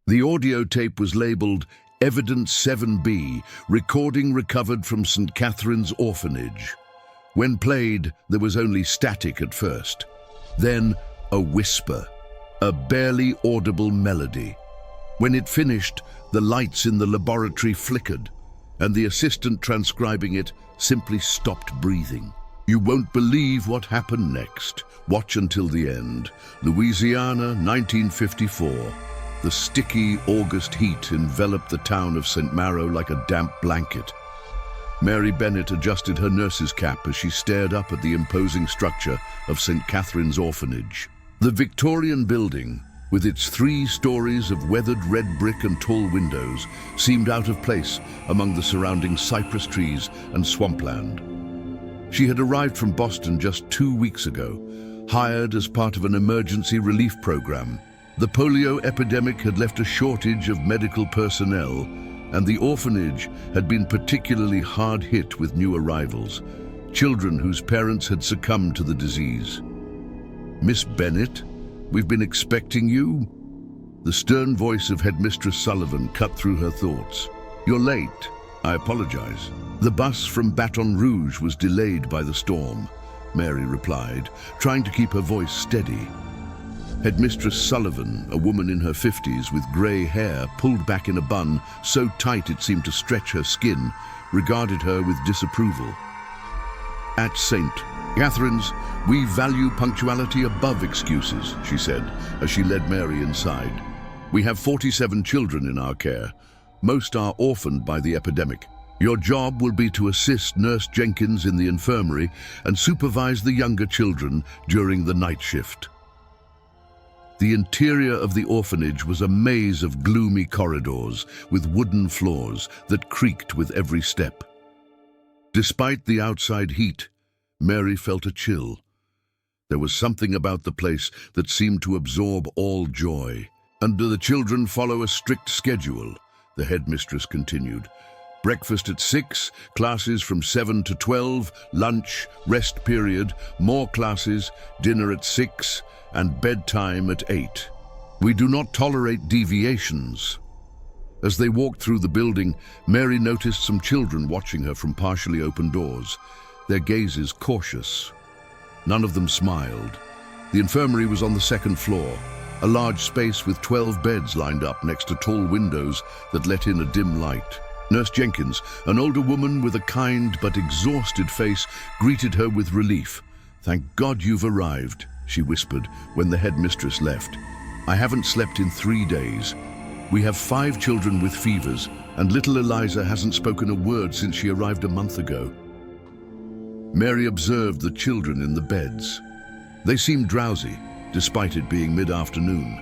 The audio tape was labeled Evidence 7B, recording recovered from St. Catherine's Orphanage. When played, there was only static at first. Then a whisper, a barely audible melody. When it finished, the lights in the laboratory flickered, and the assistant transcribing it simply stopped breathing. You won't believe what happened next. Watch until the end. Louisiana, 1954. The sticky August heat enveloped the town of St. Malo like a damp blanket. Mary Bennett adjusted her nurse's cap as she stared up at the imposing structure of St. Catherine's Orphanage. The Victorian building, with its 3 stories of weathered red brick and tall windows, seemed out of place among the surrounding cypress trees and swampland. She had arrived from Boston just 2 weeks ago, hired as part of an emergency relief program. The polio epidemic had left a shortage of medical personnel, and the orphanage had been particularly hard hit with new arrivals, children whose parents had succumbed to the disease. "Miss Bennett, we've been expecting you." The stern voice of Headmistress Sullivan cut through her thoughts. "You're late. I apologize. The bus from Baton Rouge was delayed by the storm," Mary replied, trying to keep her voice steady. Headmistress Sullivan, a woman in her 50s with grey hair pulled back in a bun so tight it seemed to stretch her skin, regarded her with disapproval. "At St. Catherine's, we value punctuality above excuses," she said as she led Mary inside. "We have 47 children in our care. Most are orphaned by the epidemic. Your job will be to assist Nurse Jenkins in the infirmary and supervise the younger children during the night shift." The interior of the orphanage was a maze of gloomy corridors with wooden floors that creaked with every step. Despite the outside heat, Mary felt a chill. There was something about the place that seemed to absorb all joy. "And do the children follow a strict schedule?" the headmistress continued. "Breakfast at 6, classes from 7 to 12, lunch, rest period, more classes, dinner at 6, and bedtime at 8. We do not tolerate deviations." As they walked through the building, Mary noticed some children watching her from partially open doors, their gazes cautious. None of them smiled. The infirmary was on the 2nd floor, a large space with 12 beds lined up next to tall windows that let in a dim light. Nurse Jenkins, an older woman with a kind but exhausted face, greeted her with relief. "Thank God you've arrived," she whispered when the headmistress left. "I haven't slept in 3 days. We have 5 children with fevers, and little Eliza hasn't spoken a word since she arrived a month ago." Mary observed the children in the beds. They seemed drowsy, despite it being mid-afternoon.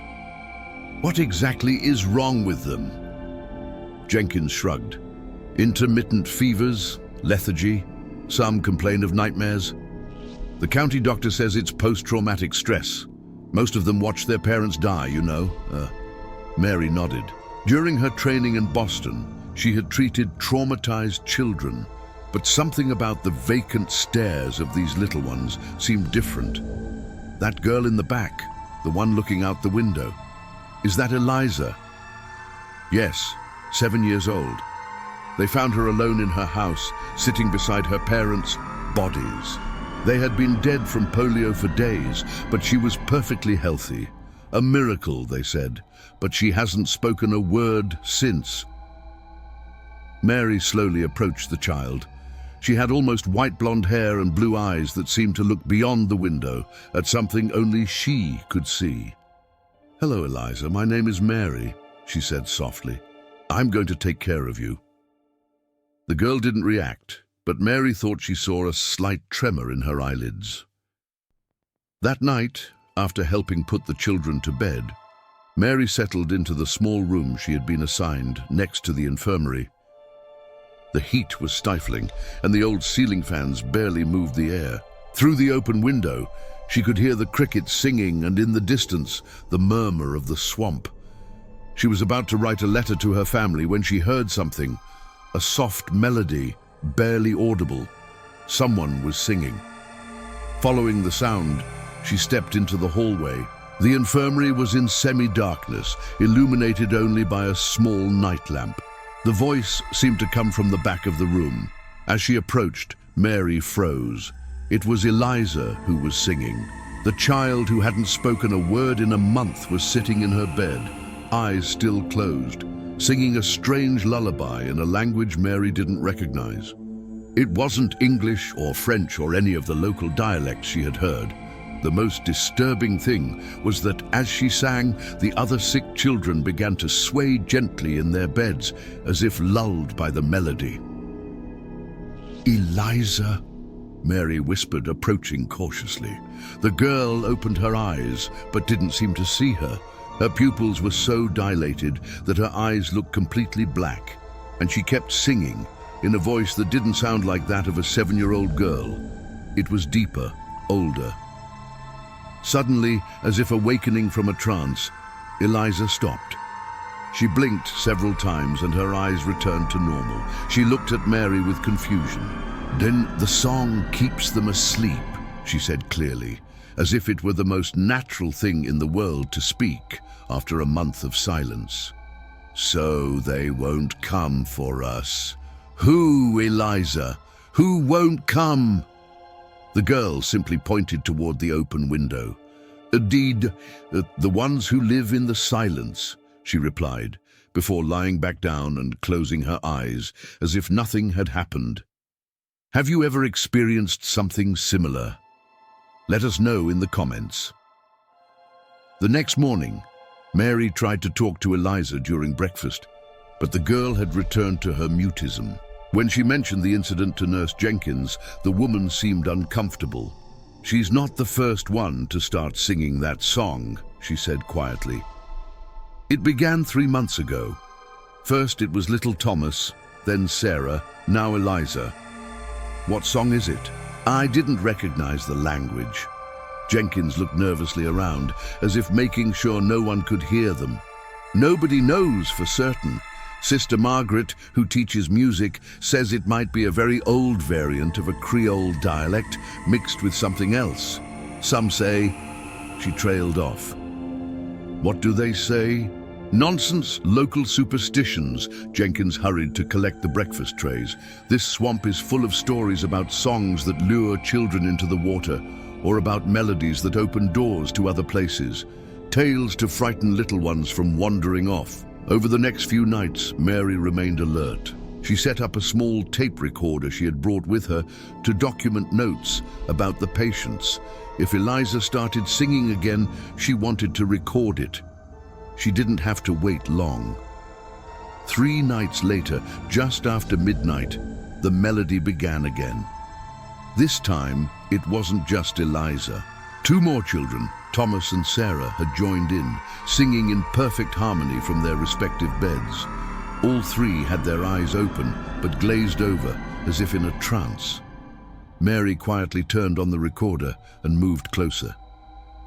"What exactly is wrong with them?" Jenkins shrugged. "Intermittent fevers, lethargy. Some complain of nightmares. The county doctor says it's post-traumatic stress. Most of them watch their parents die, you know." Mary nodded. During her training in Boston, she had treated traumatized children, but something about the vacant stares of these little ones seemed different. "That girl in the back, the one looking out the window. Is that Eliza?" "Yes, 7 years old. They found her alone in her house, sitting beside her parents' bodies. They had been dead from polio for days, but she was perfectly healthy. A miracle, they said, but she hasn't spoken a word since." Mary slowly approached the child. She had almost white blonde hair and blue eyes that seemed to look beyond the window at something only she could see. "Hello, Eliza. My name is Mary," she said softly. "I'm going to take care of you." The girl didn't react, but Mary thought she saw a slight tremor in her eyelids. That night, after helping put the children to bed, Mary settled into the small room she had been assigned next to the infirmary. The heat was stifling, and the old ceiling fans barely moved the air. Through the open window, she could hear the crickets singing and in the distance, the murmur of the swamp. She was about to write a letter to her family when she heard something, a soft melody, barely audible. Someone was singing. Following the sound, she stepped into the hallway The infirmary was in semi-darkness, illuminated only by a small night lamp. The voice seemed to come from the back of the room. As she approached, Mary froze. It was Eliza who was singing. The child who hadn't spoken a word in a month was sitting in her bed, eyes still closed, singing a strange lullaby in a language Mary didn't recognize. It wasn't English or French or any of the local dialects she had heard. The most disturbing thing was that as she sang, the other sick children began to sway gently in their beds, as if lulled by the melody. "Eliza," Mary whispered, approaching cautiously. The girl opened her eyes, but didn't seem to see her. Her pupils were so dilated that her eyes looked completely black, and she kept singing in a voice that didn't sound like that of a 7-year-old girl. It was deeper, older. Suddenly, as if awakening from a trance, Eliza stopped. She blinked several times and her eyes returned to normal. She looked at Mary with confusion. "Then the song keeps them asleep," she said clearly, as if it were the most natural thing in the world to speak after a month of silence. "So they won't come for us. Who, Eliza? Who won't come?" The girl simply pointed toward the open window. "Indeed, the ones who live in the silence," she replied, before lying back down and closing her eyes as if nothing had happened. Have you ever experienced something similar? Let us know in the comments. The next morning, Mary tried to talk to Eliza during breakfast, but the girl had returned to her mutism. When she mentioned the incident to Nurse Jenkins, the woman seemed uncomfortable. "She's not the first one to start singing that song," she said quietly. "It began 3 months ago. First it was little Thomas, then Sarah, now Eliza." "What song is it?" "I didn't recognize the language." Jenkins looked nervously around, as if making sure no one could hear them. "Nobody knows for certain. Sister Margaret, who teaches music, says it might be a very old variant of a Creole dialect mixed with something else. Some say..." She trailed off. "What do they say?" "Nonsense, local superstitions." Jenkins hurried to collect the breakfast trays. "This swamp is full of stories about songs that lure children into the water, or about melodies that open doors to other places. Tales to frighten little ones from wandering off." Over the next few nights, Mary remained alert. She set up a small tape recorder she had brought with her to document notes about the patients. If Eliza started singing again, she wanted to record it. She didn't have to wait long. 3 nights later, just after midnight, the melody began again. This time, it wasn't just Eliza. 2 more children, Thomas and Sarah, had joined in, singing in perfect harmony from their respective beds. All 3 had their eyes open, but glazed over, as if in a trance. Mary quietly turned on the recorder and moved closer.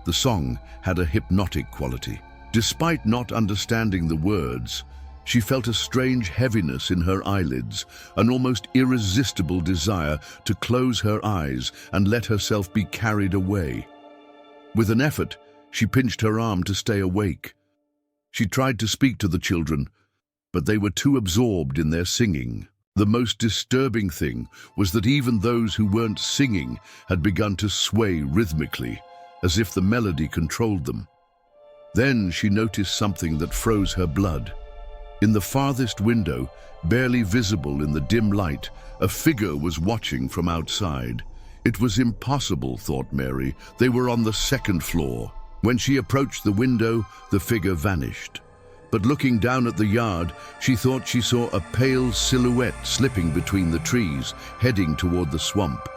The song had a hypnotic quality. Despite not understanding the words, she felt a strange heaviness in her eyelids, an almost irresistible desire to close her eyes and let herself be carried away. With an effort, she pinched her arm to stay awake. She tried to speak to the children, but they were too absorbed in their singing. The most disturbing thing was that even those who weren't singing had begun to sway rhythmically, as if the melody controlled them. Then she noticed something that froze her blood. In the farthest window, barely visible in the dim light, a figure was watching from outside. It was impossible, thought Mary. They were on the 2nd floor. When she approached the window, the figure vanished. But looking down at the yard, she thought she saw a pale silhouette slipping between the trees, heading toward the swamp.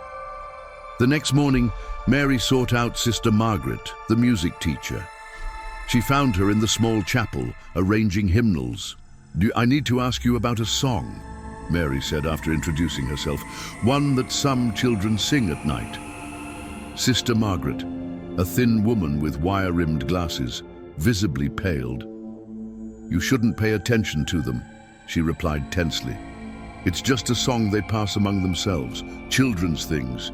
The next morning, Mary sought out Sister Margaret, the music teacher. She found her in the small chapel, arranging hymnals. "I need to ask you about a song," Mary said after introducing herself. "One that some children sing at night." Sister Margaret, a thin woman with wire-rimmed glasses, visibly paled. "You shouldn't pay attention to them," she replied tensely. "It's just a song they pass among themselves, children's things.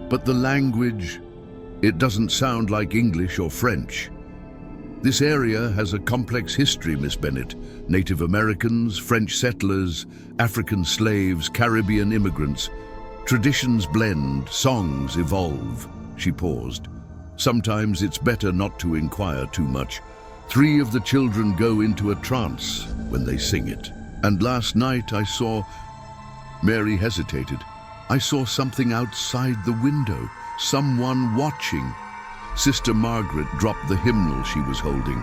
But the language, it doesn't sound like English or French." This area has a complex history, Miss Bennett. Native Americans, French settlers, African slaves, Caribbean immigrants. Traditions blend, songs evolve. She paused. Sometimes it's better not to inquire too much. 3 of the children go into a trance when they sing it. And last night I saw... Mary hesitated. I saw something outside the window. Someone watching. Sister Margaret dropped the hymnal she was holding.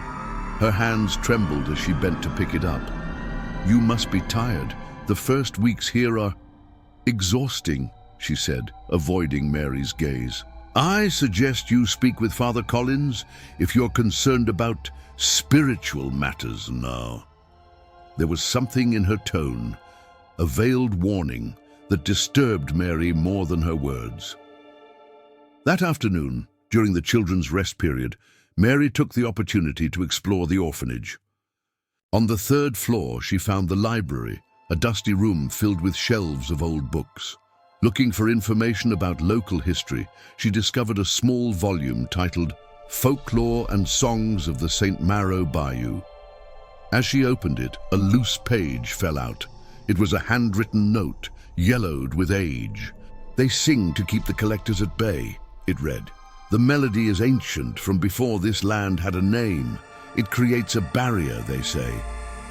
Her hands trembled as she bent to pick it up. You must be tired. The first weeks here are exhausting, she said, avoiding Mary's gaze. I suggest you speak with Father Collins if you're concerned about spiritual matters now. There was something in her tone, a veiled warning, that disturbed Mary more than her words. That afternoon, during the children's rest period, Mary took the opportunity to explore the orphanage. On the 3rd floor, she found the library, a dusty room filled with shelves of old books. Looking for information about local history, she discovered a small volume titled Folklore and Songs of the St. Maro Bayou. As she opened it, a loose page fell out. It was a handwritten note, yellowed with age. They sing to keep the collectors at bay, it read. The melody is ancient from before this land had a name. It creates a barrier, they say.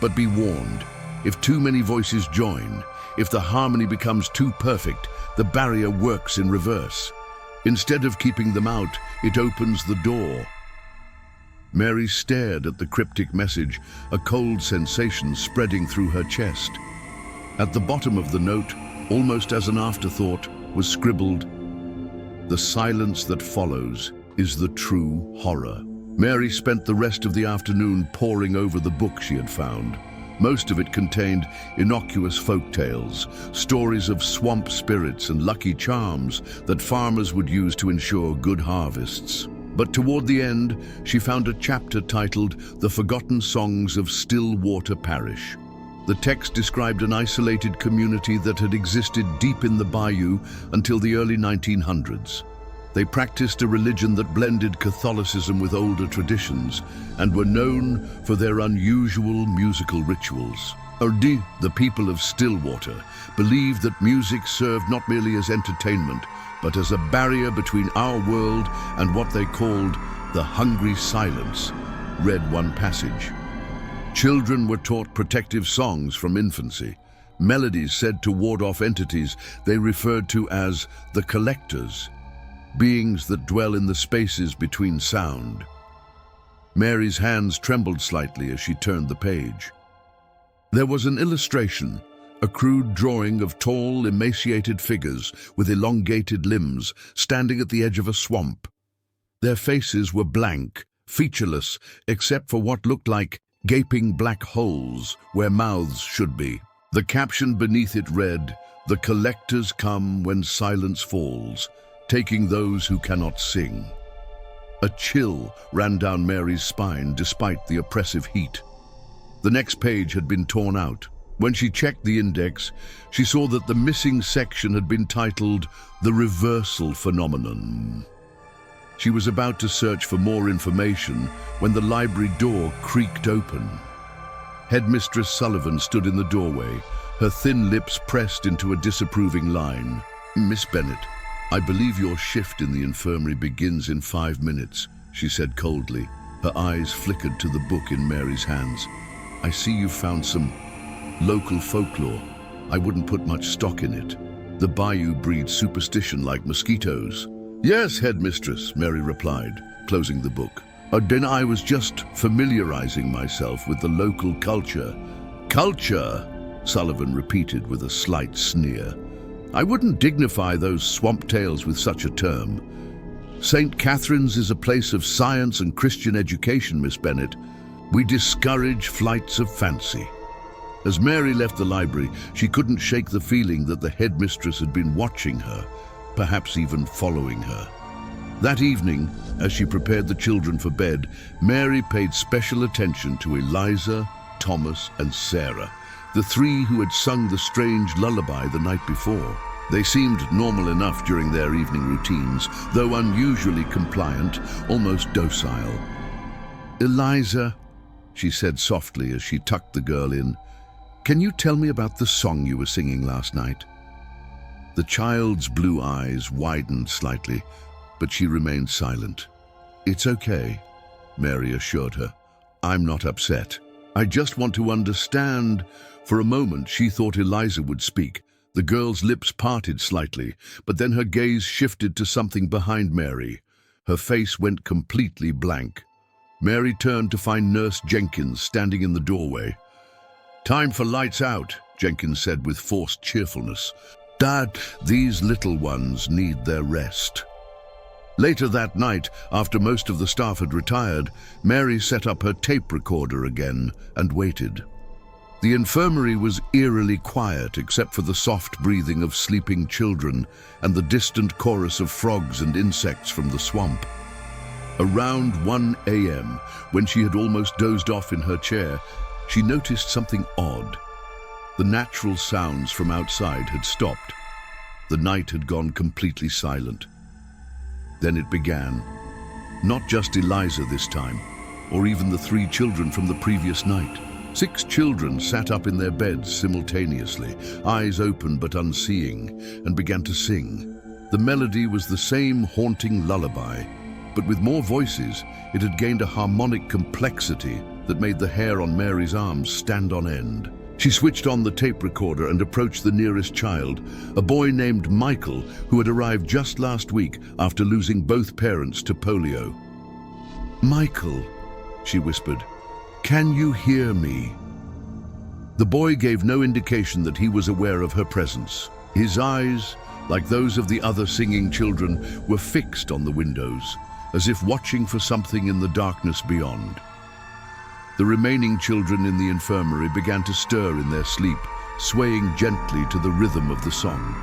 But be warned, if too many voices join, if the harmony becomes too perfect, the barrier works in reverse. Instead of keeping them out, it opens the door. Mary stared at the cryptic message, a cold sensation spreading through her chest. At the bottom of the note, almost as an afterthought, was scribbled, "The silence that follows is the true horror." Mary spent the rest of the afternoon poring over the book she had found. Most of it contained innocuous folk tales, stories of swamp spirits and lucky charms that farmers would use to ensure good harvests. But toward the end, she found a chapter titled The Forgotten Songs of Stillwater Parish. The text described an isolated community that had existed deep in the bayou until the early 1900s. They practiced a religion that blended Catholicism with older traditions and were known for their unusual musical rituals. Erdi, the people of Stillwater, believed that music served not merely as entertainment, but as a barrier between our world and what they called the hungry silence, read one passage. Children were taught protective songs from infancy, melodies said to ward off entities they referred to as the collectors, beings that dwell in the spaces between sound. Mary's hands trembled slightly as she turned the page. There was an illustration, a crude drawing of tall, emaciated figures with elongated limbs standing at the edge of a swamp. Their faces were blank, featureless, except for what looked like gaping black holes where mouths should be. The caption beneath it read, "The collectors come when silence falls, taking those who cannot sing." A chill ran down Mary's spine despite the oppressive heat. The next page had been torn out. When she checked the index, she saw that the missing section had been titled The Reversal Phenomenon. She was about to search for more information when the library door creaked open. Headmistress Sullivan stood in the doorway, her thin lips pressed into a disapproving line. "Miss Bennett, I believe your shift in the infirmary begins in 5 minutes, she said coldly. Her eyes flickered to the book in Mary's hands. I see you've found some local folklore. I wouldn't put much stock in it. The bayou breeds superstition like mosquitoes. Yes, headmistress, Mary replied, closing the book. Then I was just familiarizing myself with the local culture. Culture, Sullivan repeated with a slight sneer. I wouldn't dignify those swamp tales with such a term. St. Catherine's is a place of science and Christian education, Miss Bennett. We discourage flights of fancy. As Mary left the library, she couldn't shake the feeling that the headmistress had been watching her, perhaps even following her. That evening, as she prepared the children for bed, Mary paid special attention to Eliza, Thomas, and Sarah, the three who had sung the strange lullaby the night before. They seemed normal enough during their evening routines, though unusually compliant, almost docile. "Eliza," she said softly as she tucked the girl in, "can you tell me about the song you were singing last night?" The child's blue eyes widened slightly, but she remained silent. "It's okay," Mary assured her. "I'm not upset. I just want to understand." For a moment, she thought Eliza would speak. The girl's lips parted slightly, but then her gaze shifted to something behind Mary. Her face went completely blank. Mary turned to find Nurse Jenkins standing in the doorway. "Time for lights out," Jenkins said with forced cheerfulness. "Dad, these little ones need their rest." Later that night, after most of the staff had retired, Mary set up her tape recorder again and waited. The infirmary was eerily quiet except for the soft breathing of sleeping children and the distant chorus of frogs and insects from the swamp. Around 1 a.m., when she had almost dozed off in her chair, she noticed something odd. The natural sounds from outside had stopped. The night had gone completely silent. Then it began. Not just Eliza this time, or even the 3 children from the previous night. 6 children sat up in their beds simultaneously, eyes open but unseeing, and began to sing. The melody was the same haunting lullaby, but with more voices, it had gained a harmonic complexity that made the hair on Mary's arms stand on end. She switched on the tape recorder and approached the nearest child, a boy named Michael, who had arrived just last week after losing both parents to polio. "Michael," she whispered, "can you hear me?" The boy gave no indication that he was aware of her presence. His eyes, like those of the other singing children, were fixed on the windows, as if watching for something in the darkness beyond. The remaining children in the infirmary began to stir in their sleep, swaying gently to the rhythm of the song.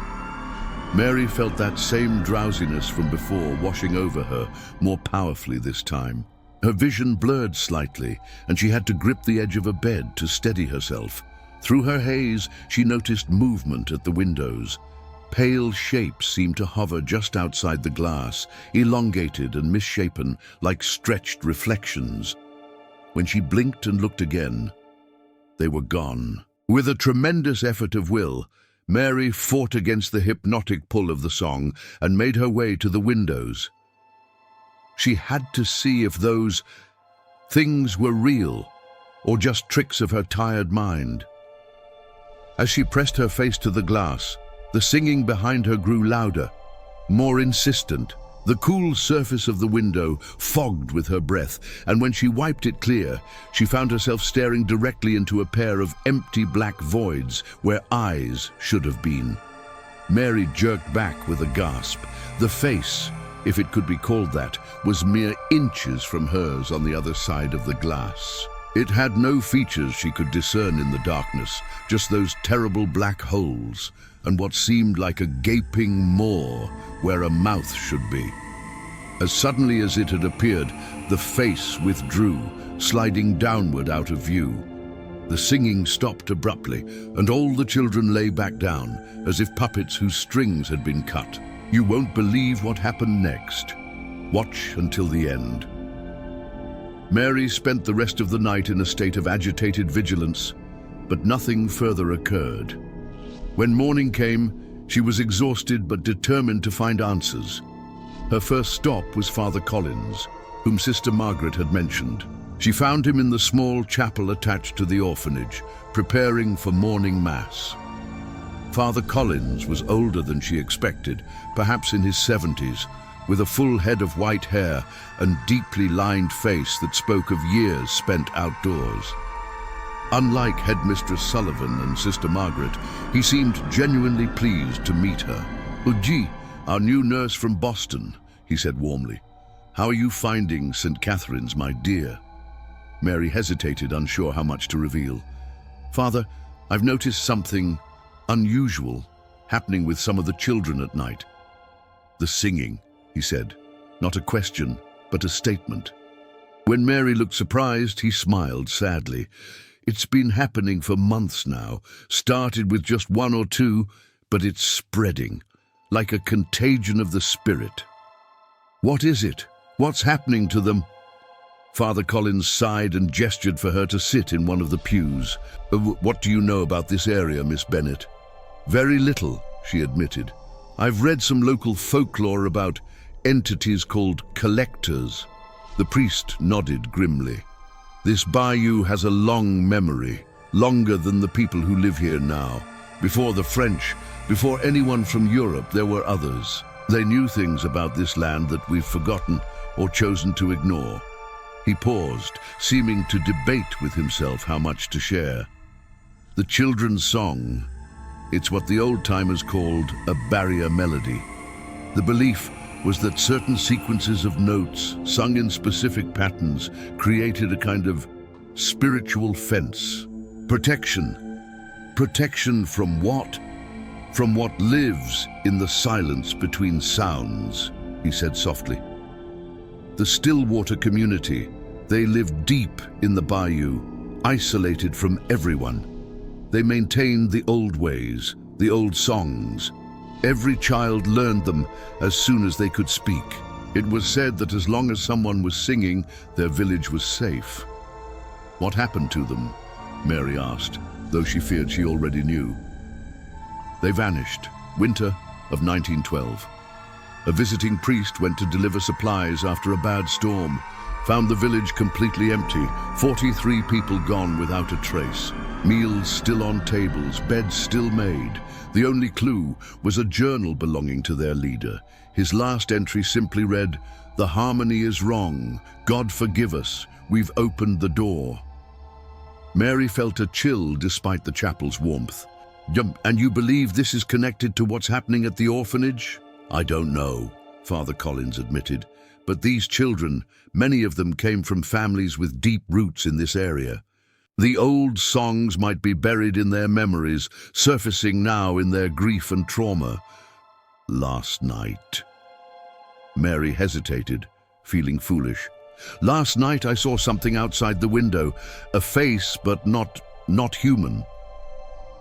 Mary felt that same drowsiness from before washing over her, more powerfully this time. Her vision blurred slightly, and she had to grip the edge of a bed to steady herself. Through her haze, she noticed movement at the windows. Pale shapes seemed to hover just outside the glass, elongated and misshapen, like stretched reflections. When she blinked and looked again, they were gone. With a tremendous effort of will, Mary fought against the hypnotic pull of the song and made her way to the windows. She had to see if those things were real or just tricks of her tired mind. As she pressed her face to the glass, the singing behind her grew louder, more insistent. The cool surface of the window fogged with her breath, and when she wiped it clear, she found herself staring directly into a pair of empty black voids where eyes should have been. Mary jerked back with a gasp. The face, if it could be called that, was mere inches from hers on the other side of the glass. It had no features she could discern in the darkness, just those terrible black holes, and what seemed like a gaping maw where a mouth should be. As suddenly as it had appeared, the face withdrew, sliding downward out of view. The singing stopped abruptly, and all the children lay back down, as if puppets whose strings had been cut. You won't believe what happened next. Watch until the end. Mary spent the rest of the night in a state of agitated vigilance, but nothing further occurred. When morning came, she was exhausted but determined to find answers. Her first stop was Father Collins, whom Sister Margaret had mentioned. She found him in the small chapel attached to the orphanage, preparing for morning mass. Father Collins was older than she expected, perhaps in his 70s, with a full head of white hair and deeply lined face that spoke of years spent outdoors. Unlike Headmistress Sullivan and Sister Margaret, he seemed genuinely pleased to meet her. "Uji, our new nurse from Boston," he said warmly. "How are you finding St. Catherine's, my dear?" Mary hesitated, unsure how much to reveal. "Father, I've noticed something unusual happening with some of the children at night." "The singing," he said, not a question, but a statement. When Mary looked surprised, he smiled sadly. "It's been happening for months now. Started with just 1 or 2, but it's spreading, like a contagion of the spirit." "What is it? What's happening to them?" Father Collins sighed and gestured for her to sit in one of the pews. What do you know about this area, Miss Bennett? Very little, she admitted. I've read some local folklore about entities called collectors. The priest nodded grimly. This bayou has a long memory, longer than the people who live here now. Before the French, before anyone from Europe, there were others. They knew things about this land that we've forgotten or chosen to ignore. He paused, seeming to debate with himself how much to share. The children's song. It's what the old-timers called a barrier melody. The belief was that certain sequences of notes, sung in specific patterns, created a kind of spiritual fence. Protection. Protection from what? From what lives in the silence between sounds, he said softly. The Stillwater community, they lived deep in the bayou, isolated from everyone. They maintained the old ways, the old songs. Every child learned them as soon as they could speak. It was said that as long as someone was singing, their village was safe. What happened to them? Mary asked, though she feared she already knew. They vanished, winter of 1912. A visiting priest went to deliver supplies after a bad storm, found the village completely empty, 43 people gone without a trace, meals still on tables, beds still made. The only clue was a journal belonging to their leader. His last entry simply read, "The harmony is wrong. God forgive us. We've opened the door." Mary felt a chill despite the chapel's warmth. "And you believe this is connected to what's happening at the orphanage?" "I don't know," Father Collins admitted, "but these children, many of them came from families with deep roots in this area. The old songs might be buried in their memories, surfacing now in their grief and trauma. Last night." Mary hesitated, feeling foolish. "Last night I saw something outside the window, a face but not human."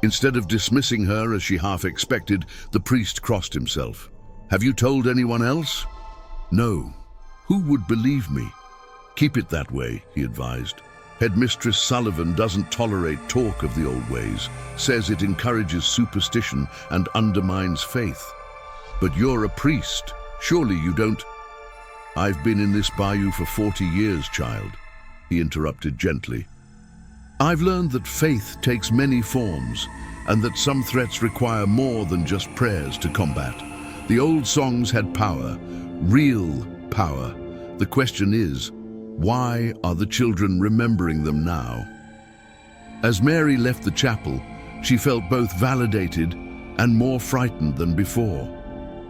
Instead of dismissing her as she half expected, the priest crossed himself. "Have you told anyone else?" "No. Who would believe me?" "Keep it that way," he advised. "Headmistress Sullivan doesn't tolerate talk of the old ways, says it encourages superstition and undermines faith." "But you're a priest. Surely you don't—" "I've been in this bayou for 40 years, child," he interrupted gently. "I've learned that faith takes many forms, and that some threats require more than just prayers to combat. The old songs had power, real power. The question is, why are the children remembering them now?" As Mary left the chapel, she felt both validated and more frightened than before.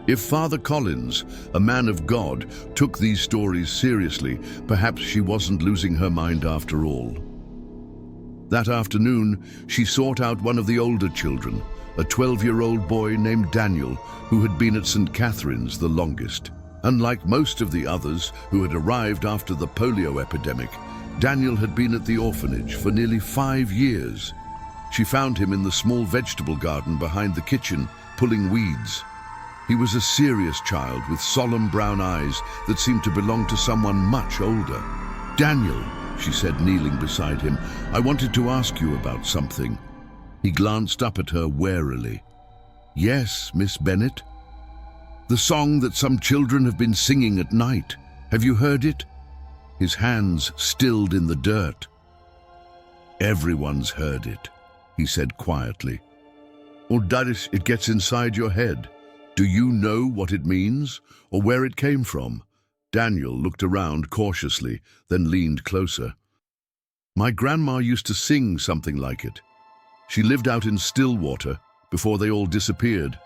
If Father Collins, a man of God, took these stories seriously, perhaps she wasn't losing her mind after all. That afternoon, she sought out one of the older children, a 12-year-old boy named Daniel, who had been at St. Catherine's the longest. Unlike most of the others who had arrived after the polio epidemic, Daniel had been at the orphanage for nearly 5 years. She found him in the small vegetable garden behind the kitchen, pulling weeds. He was a serious child with solemn brown eyes that seemed to belong to someone much older. "Daniel," she said, kneeling beside him, "I wanted to ask you about something." He glanced up at her warily. "Yes, Miss Bennett?" "The song that some children have been singing at night. Have you heard it?" His hands stilled in the dirt. "Everyone's heard it," he said quietly. "Or Darius, it gets inside your head. Do you know what it means, or where it came from?" Daniel looked around cautiously, then leaned closer. "My grandma used to sing something like it. She lived out in Stillwater before they all disappeared.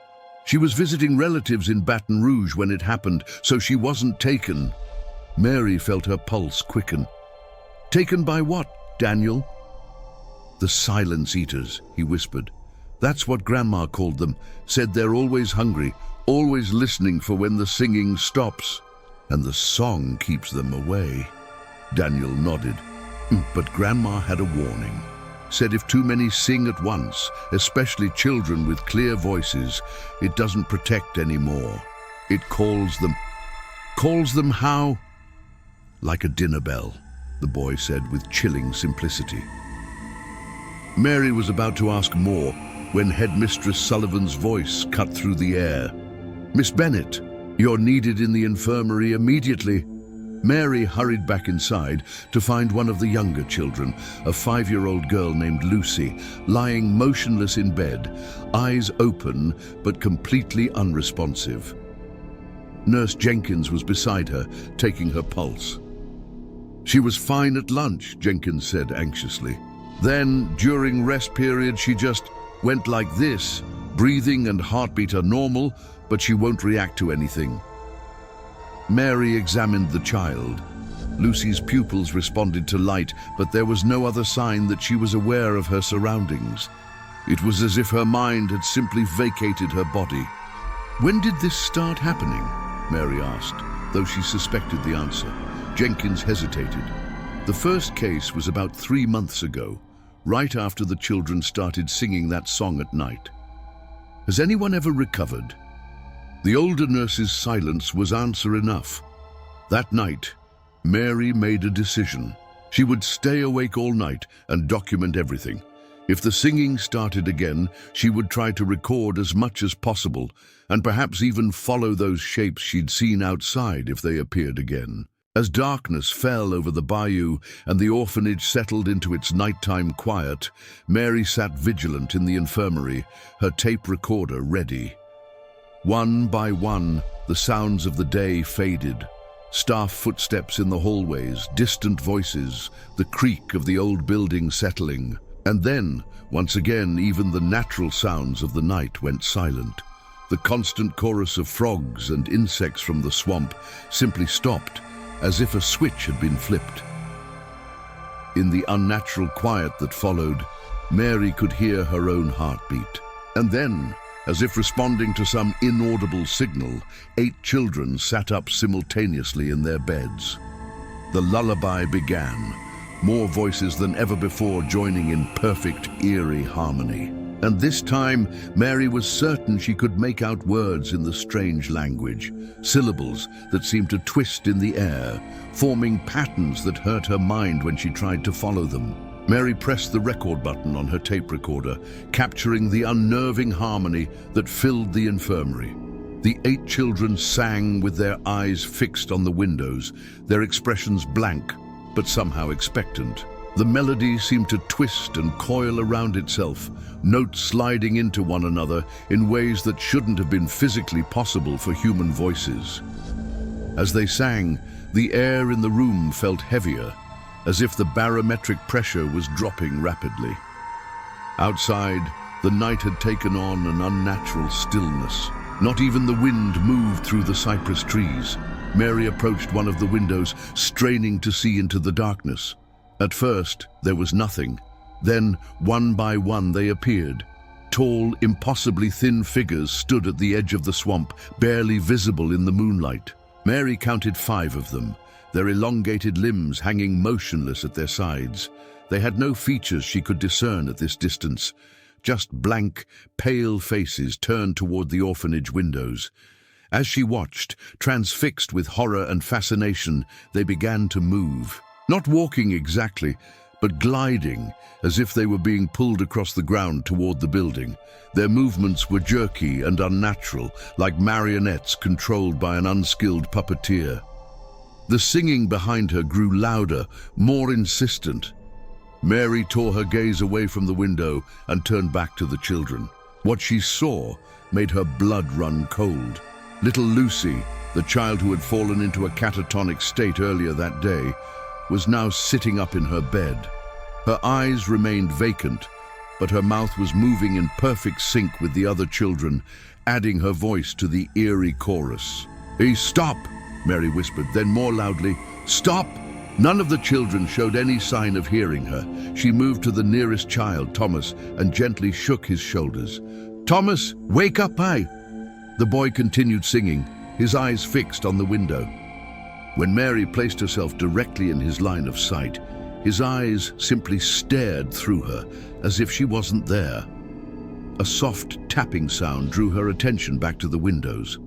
She was visiting relatives in Baton Rouge when it happened, so she wasn't taken." Mary felt her pulse quicken. "Taken by what, Daniel?" "The silence eaters," he whispered. "That's what Grandma called them, said they're always hungry, always listening for when the singing stops, and the song keeps them away." Daniel nodded. "But Grandma had a warning. Said if too many sing at once, especially children with clear voices, it doesn't protect anymore. It calls them. Calls them how? Like a dinner bell." the boy said with chilling simplicity. Mary was about to ask more when Headmistress Sullivan's voice cut through the air. "Miss Bennett, you're needed in the infirmary immediately." Mary hurried back inside to find one of the younger children, a 5-year-old girl named Lucy, lying motionless in bed, eyes open but completely unresponsive. Nurse Jenkins was beside her, taking her pulse. "She was fine at lunch," Jenkins said anxiously. "Then, during rest period, she just went like this. Breathing and heartbeat are normal, but she won't react to anything." Mary examined the child. Lucy's pupils responded to light, but there was no other sign that she was aware of her surroundings. It was as if her mind had simply vacated her body. "When did this start happening?" Mary asked, though she suspected the answer. Jenkins hesitated. "The first case was about 3 months ago, right after the children started singing that song at night. Has anyone ever recovered?" The older nurse's silence was answer enough. That night, Mary made a decision. She would stay awake all night and document everything. If the singing started again, she would try to record as much as possible, and perhaps even follow those shapes she'd seen outside if they appeared again. As darkness fell over the bayou and the orphanage settled into its nighttime quiet, Mary sat vigilant in the infirmary, her tape recorder ready. One by one, the sounds of the day faded. Staff footsteps in the hallways, distant voices, the creak of the old building settling. And then, once again, even the natural sounds of the night went silent. The constant chorus of frogs and insects from the swamp simply stopped, as if a switch had been flipped. In the unnatural quiet that followed, Mary could hear her own heartbeat. And then, as if responding to some inaudible signal, 8 children sat up simultaneously in their beds. The lullaby began, more voices than ever before joining in perfect, eerie harmony. And this time, Mary was certain she could make out words in the strange language, syllables that seemed to twist in the air, forming patterns that hurt her mind when she tried to follow them. Mary pressed the record button on her tape recorder, capturing the unnerving harmony that filled the infirmary. The 8 children sang with their eyes fixed on the windows, their expressions blank, but somehow expectant. The melody seemed to twist and coil around itself, notes sliding into one another in ways that shouldn't have been physically possible for human voices. As they sang, the air in the room felt heavier, as if the barometric pressure was dropping rapidly. Outside, the night had taken on an unnatural stillness. Not even the wind moved through the cypress trees. Mary approached one of the windows, straining to see into the darkness. At first, there was nothing. Then, one by one, they appeared. Tall, impossibly thin figures stood at the edge of the swamp, barely visible in the moonlight. Mary counted 5 of them, their elongated limbs hanging motionless at their sides. They had no features she could discern at this distance, just blank, pale faces turned toward the orphanage windows. As she watched, transfixed with horror and fascination, they began to move. Not walking exactly, but gliding, as if they were being pulled across the ground toward the building. Their movements were jerky and unnatural, like marionettes controlled by an unskilled puppeteer. The singing behind her grew louder, more insistent. Mary tore her gaze away from the window and turned back to the children. What she saw made her blood run cold. Little Lucy, the child who had fallen into a catatonic state earlier that day, was now sitting up in her bed. Her eyes remained vacant, but her mouth was moving in perfect sync with the other children, adding her voice to the eerie chorus. "Hey, stop!" Mary whispered, then more loudly, "Stop!" None of the children showed any sign of hearing her. She moved to the nearest child, Thomas, and gently shook his shoulders. "Thomas, wake up, aye!" The boy continued singing, his eyes fixed on the window. When Mary placed herself directly in his line of sight, his eyes simply stared through her, as if she wasn't there. A soft tapping sound drew her attention back to the windows.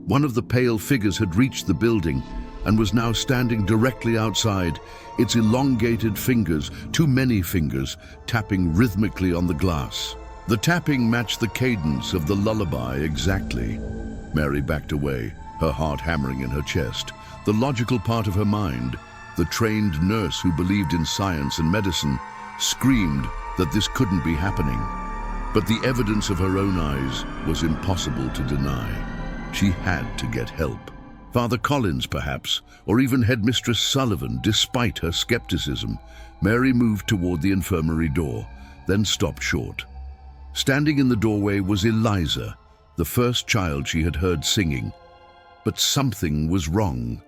One of the pale figures had reached the building, and was now standing directly outside, its elongated fingers, too many fingers, tapping rhythmically on the glass. The tapping matched the cadence of the lullaby exactly. Mary backed away, her heart hammering in her chest. The logical part of her mind, the trained nurse who believed in science and medicine, screamed that this couldn't be happening. But the evidence of her own eyes was impossible to deny. She had to get help. Father Collins, perhaps, or even Headmistress Sullivan, despite her skepticism. Mary moved toward the infirmary door, then stopped short. Standing in the doorway was Eliza, the first child she had heard singing. But something was wrong.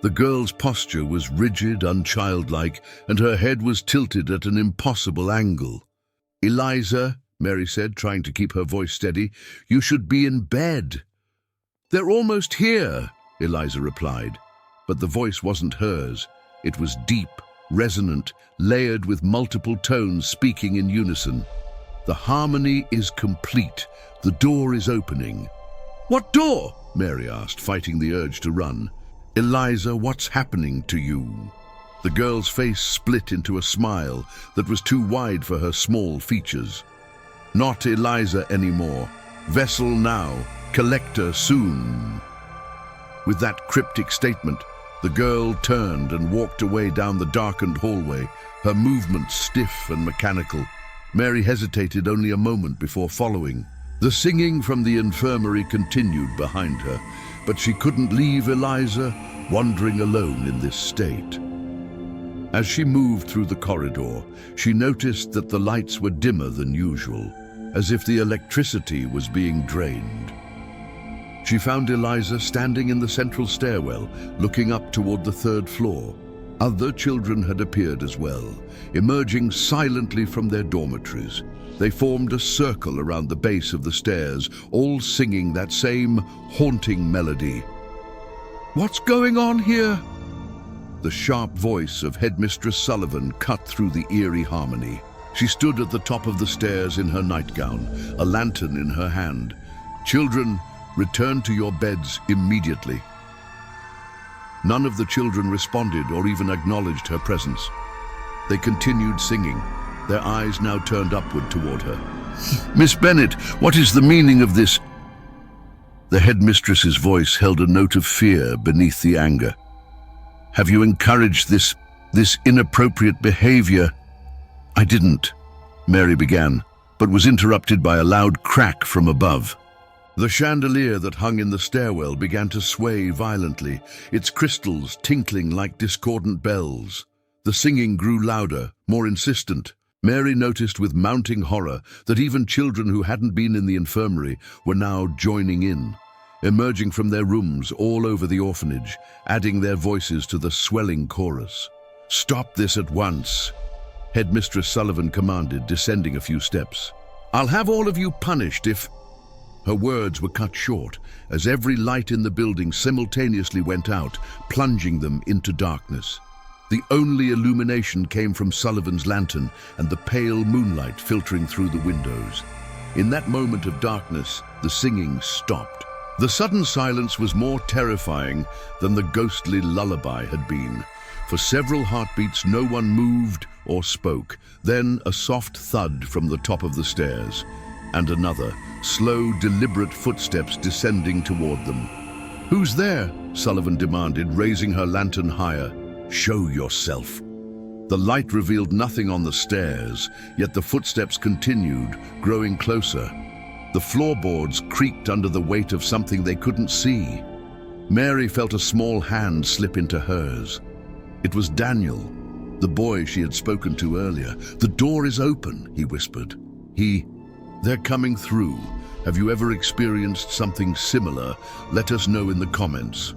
The girl's posture was rigid, unchildlike, and her head was tilted at an impossible angle. "Eliza," Mary said, trying to keep her voice steady, "you should be in bed." "They're almost here," Eliza replied. But the voice wasn't hers. It was deep, resonant, layered with multiple tones speaking in unison. "The harmony is complete. The door is opening." "What door?" Mary asked, fighting the urge to run. "Eliza, what's happening to you?" The girl's face split into a smile that was too wide for her small features. "Not Eliza anymore. Vessel now. Collector soon." With that cryptic statement, the girl turned and walked away down the darkened hallway, her movements stiff and mechanical. Mary hesitated only a moment before following. The singing from the infirmary continued behind her, but she couldn't leave Eliza wandering alone in this state. As she moved through the corridor, she noticed that the lights were dimmer than usual, as if the electricity was being drained. She found Eliza standing in the central stairwell, looking up toward the third floor. Other children had appeared as well, emerging silently from their dormitories. They formed a circle around the base of the stairs, all singing that same haunting melody. "What's going on here?" The sharp voice of Headmistress Sullivan cut through the eerie harmony. She stood at the top of the stairs in her nightgown, a lantern in her hand. "Children, return to your beds immediately." None of the children responded or even acknowledged her presence. They continued singing, their eyes now turned upward toward her. "Miss Bennett, what is the meaning of this?" The headmistress's voice held a note of fear beneath the anger. "Have you encouraged this inappropriate behavior?" "I didn't," Mary began, but was interrupted by a loud crack from above. The chandelier that hung in the stairwell began to sway violently, its crystals tinkling like discordant bells. The singing grew louder, more insistent. Mary noticed with mounting horror that even children who hadn't been in the infirmary were now joining in, emerging from their rooms all over the orphanage, adding their voices to the swelling chorus. "Stop this at once," Headmistress Sullivan commanded, descending a few steps. "I'll have all of you punished if—" Her words were cut short as every light in the building simultaneously went out, plunging them into darkness. The only illumination came from Sullivan's lantern and the pale moonlight filtering through the windows. In that moment of darkness, the singing stopped. The sudden silence was more terrifying than the ghostly lullaby had been. For several heartbeats, no one moved or spoke. Then a soft thud from the top of the stairs, and another, slow, deliberate footsteps descending toward them. "Who's there?" Sullivan demanded, raising her lantern higher. "Show yourself." The light revealed nothing on the stairs, yet the footsteps continued, growing closer. The floorboards creaked under the weight of something they couldn't see. Mary felt a small hand slip into hers. It was Daniel, the boy she had spoken to earlier. "The door is open," he whispered. "They're coming through. Have you ever experienced something similar? Let us know in the comments."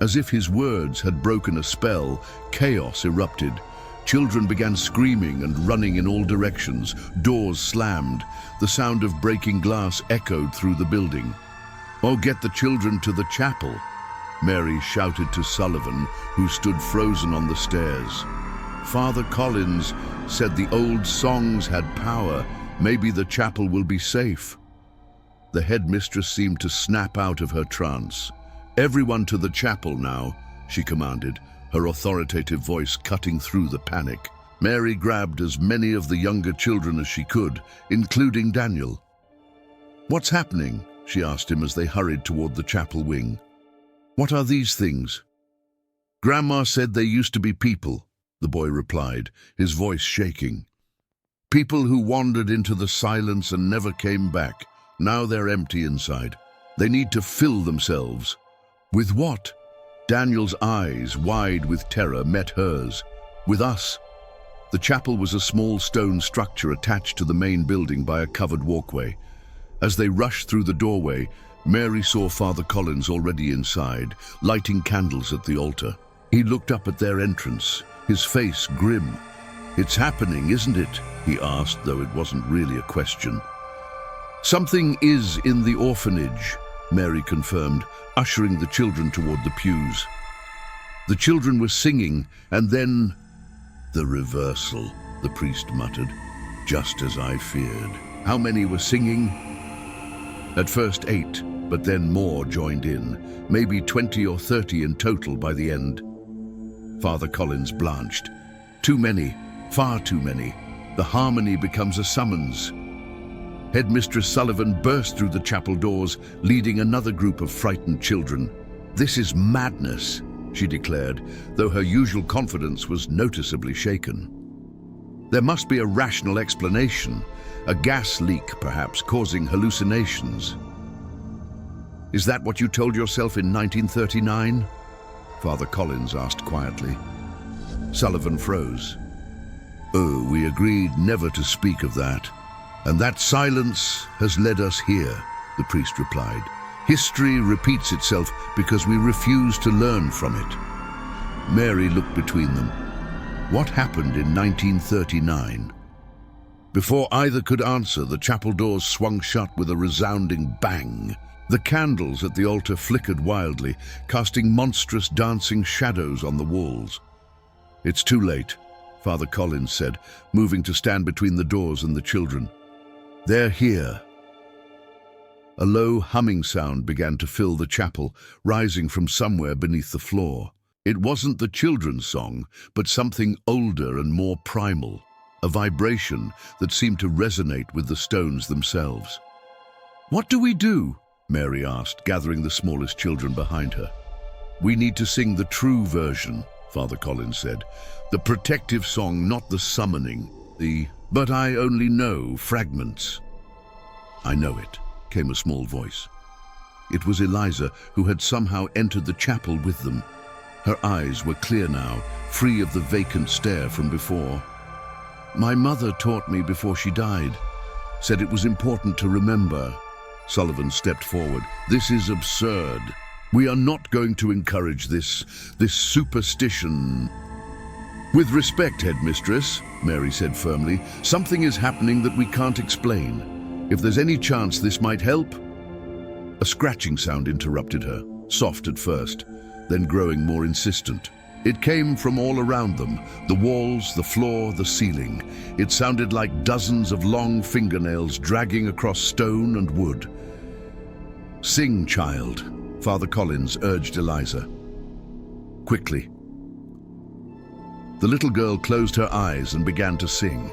As if his words had broken a spell, chaos erupted. Children began screaming and running in all directions. Doors slammed. The sound of breaking glass echoed through the building. "Oh, get the children to the chapel," Mary shouted to Sullivan, who stood frozen on the stairs. "Father Collins said the old songs had power. Maybe the chapel will be safe." The headmistress seemed to snap out of her trance. "Everyone to the chapel now," she commanded, her authoritative voice cutting through the panic. Mary grabbed as many of the younger children as she could, including Daniel. "What's happening?" she asked him as they hurried toward the chapel wing. "What are these things?" "Grandma said they used to be people," the boy replied, his voice shaking. "People who wandered into the silence and never came back. Now they're empty inside. They need to fill themselves." "With what?" Daniel's eyes, wide with terror, met hers. "With us." The chapel was a small stone structure attached to the main building by a covered walkway. As they rushed through the doorway, Mary saw Father Collins already inside, lighting candles at the altar. He looked up at their entrance, his face grim. "It's happening, isn't it?" he asked, though it wasn't really a question. "Something is in the orphanage," Mary confirmed, ushering the children toward the pews. The children were singing, and then... "The reversal," the priest muttered, "just as I feared." How many were singing? At first 8, but then more joined in, maybe 20 or 30 in total by the end. Father Collins blanched. Too many, far too many. The harmony becomes a summons. Headmistress Sullivan burst through the chapel doors, leading another group of frightened children. "This is madness," she declared, though her usual confidence was noticeably shaken. There must be a rational explanation, a gas leak perhaps causing hallucinations. "Is that what you told yourself in 1939? Father Collins asked quietly. Sullivan froze. "Oh, we agreed never to speak of that. And that silence has led us here," the priest replied. "History repeats itself because we refuse to learn from it." Mary looked between them. What happened in 1939? Before either could answer, the chapel doors swung shut with a resounding bang. The candles at the altar flickered wildly, casting monstrous dancing shadows on the walls. "It's too late," Father Collins said, moving to stand between the doors and the children. "They're here." A low humming sound began to fill the chapel, rising from somewhere beneath the floor. It wasn't the children's song, but something older and more primal, a vibration that seemed to resonate with the stones themselves. "What do we do?" Mary asked, gathering the smallest children behind her. "We need to sing the true version," Father Collins said. "The protective song, not the summoning. But I only know fragments." "I know it," came a small voice. It was Eliza, who had somehow entered the chapel with them. Her eyes were clear now, free of the vacant stare from before. "My mother taught me before she died, said it was important to remember." Sullivan stepped forward. "This is absurd. We are not going to encourage this superstition." "With respect, Headmistress," Mary said firmly, "something is happening that we can't explain. If there's any chance this might help..." A scratching sound interrupted her, soft at first, then growing more insistent. It came from all around them, the walls, the floor, the ceiling. It sounded like dozens of long fingernails dragging across stone and wood. "Sing, child," Father Collins urged Eliza. Quickly. The little girl closed her eyes and began to sing.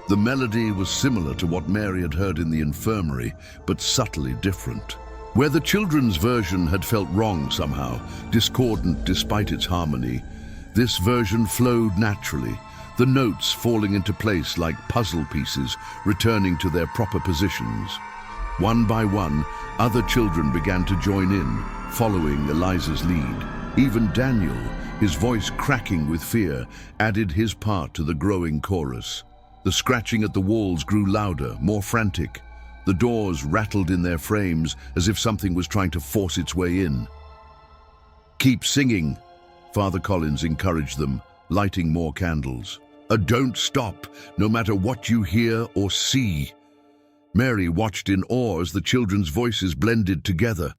The melody was similar to what Mary had heard in the infirmary, but subtly different. Where the children's version had felt wrong somehow, discordant despite its harmony, this version flowed naturally, the notes falling into place like puzzle pieces, returning to their proper positions. One by one, other children began to join in, following Eliza's lead. Even Daniel, his voice cracking with fear, added his part to the growing chorus. The scratching at the walls grew louder, more frantic. The doors rattled in their frames as if something was trying to force its way in. "Keep singing," Father Collins encouraged them, lighting more candles. "Don't stop, no matter what you hear or see." Mary watched in awe as the children's voices blended together.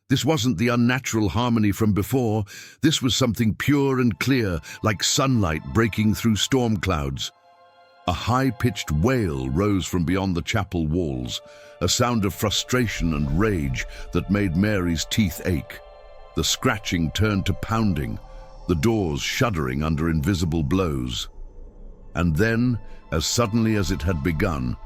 This wasn't the unnatural harmony from before. This was something pure and clear, like sunlight breaking through storm clouds. A high-pitched wail rose from beyond the chapel walls, a sound of frustration and rage that made Mary's teeth ache. The scratching turned to pounding, the doors shuddering under invisible blows. And then, as suddenly as it had begun,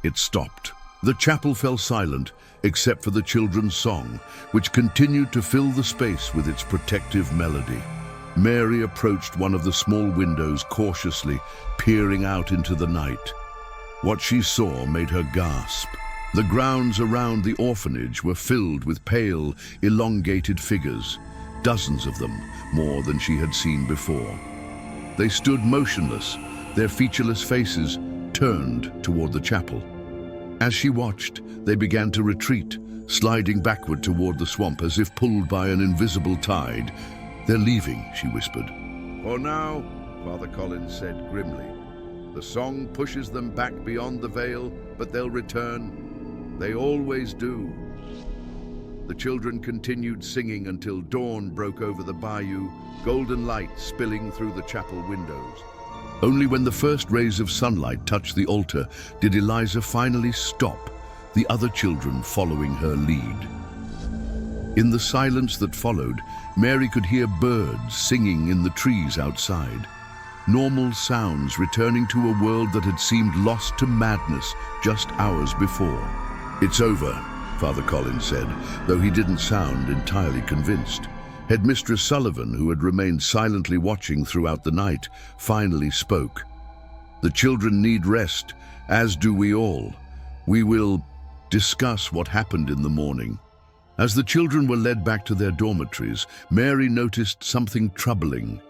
it stopped. The chapel fell silent, except for the children's song, which continued to fill the space with its protective melody. Mary approached one of the small windows cautiously, peering out into the night. What she saw made her gasp. The grounds around the orphanage were filled with pale, elongated figures, dozens of them, more than she had seen before. They stood motionless, their featureless faces turned toward the chapel. As she watched, they began to retreat, sliding backward toward the swamp as if pulled by an invisible tide. "They're leaving," she whispered. "For now," Father Collins said grimly. "The song pushes them back beyond the veil, but they'll return. They always do." The children continued singing until dawn broke over the bayou, golden light spilling through the chapel windows. Only when the first rays of sunlight touched the altar did Eliza finally stop, the other children following her lead. In the silence that followed, Mary could hear birds singing in the trees outside. Normal sounds returning to a world that had seemed lost to madness just hours before. "It's over," Father Collins said, though he didn't sound entirely convinced. Headmistress Sullivan, who had remained silently watching throughout the night, finally spoke. "The children need rest, as do we all. We will discuss what happened in the morning." As the children were led back to their dormitories, Mary noticed something troubling.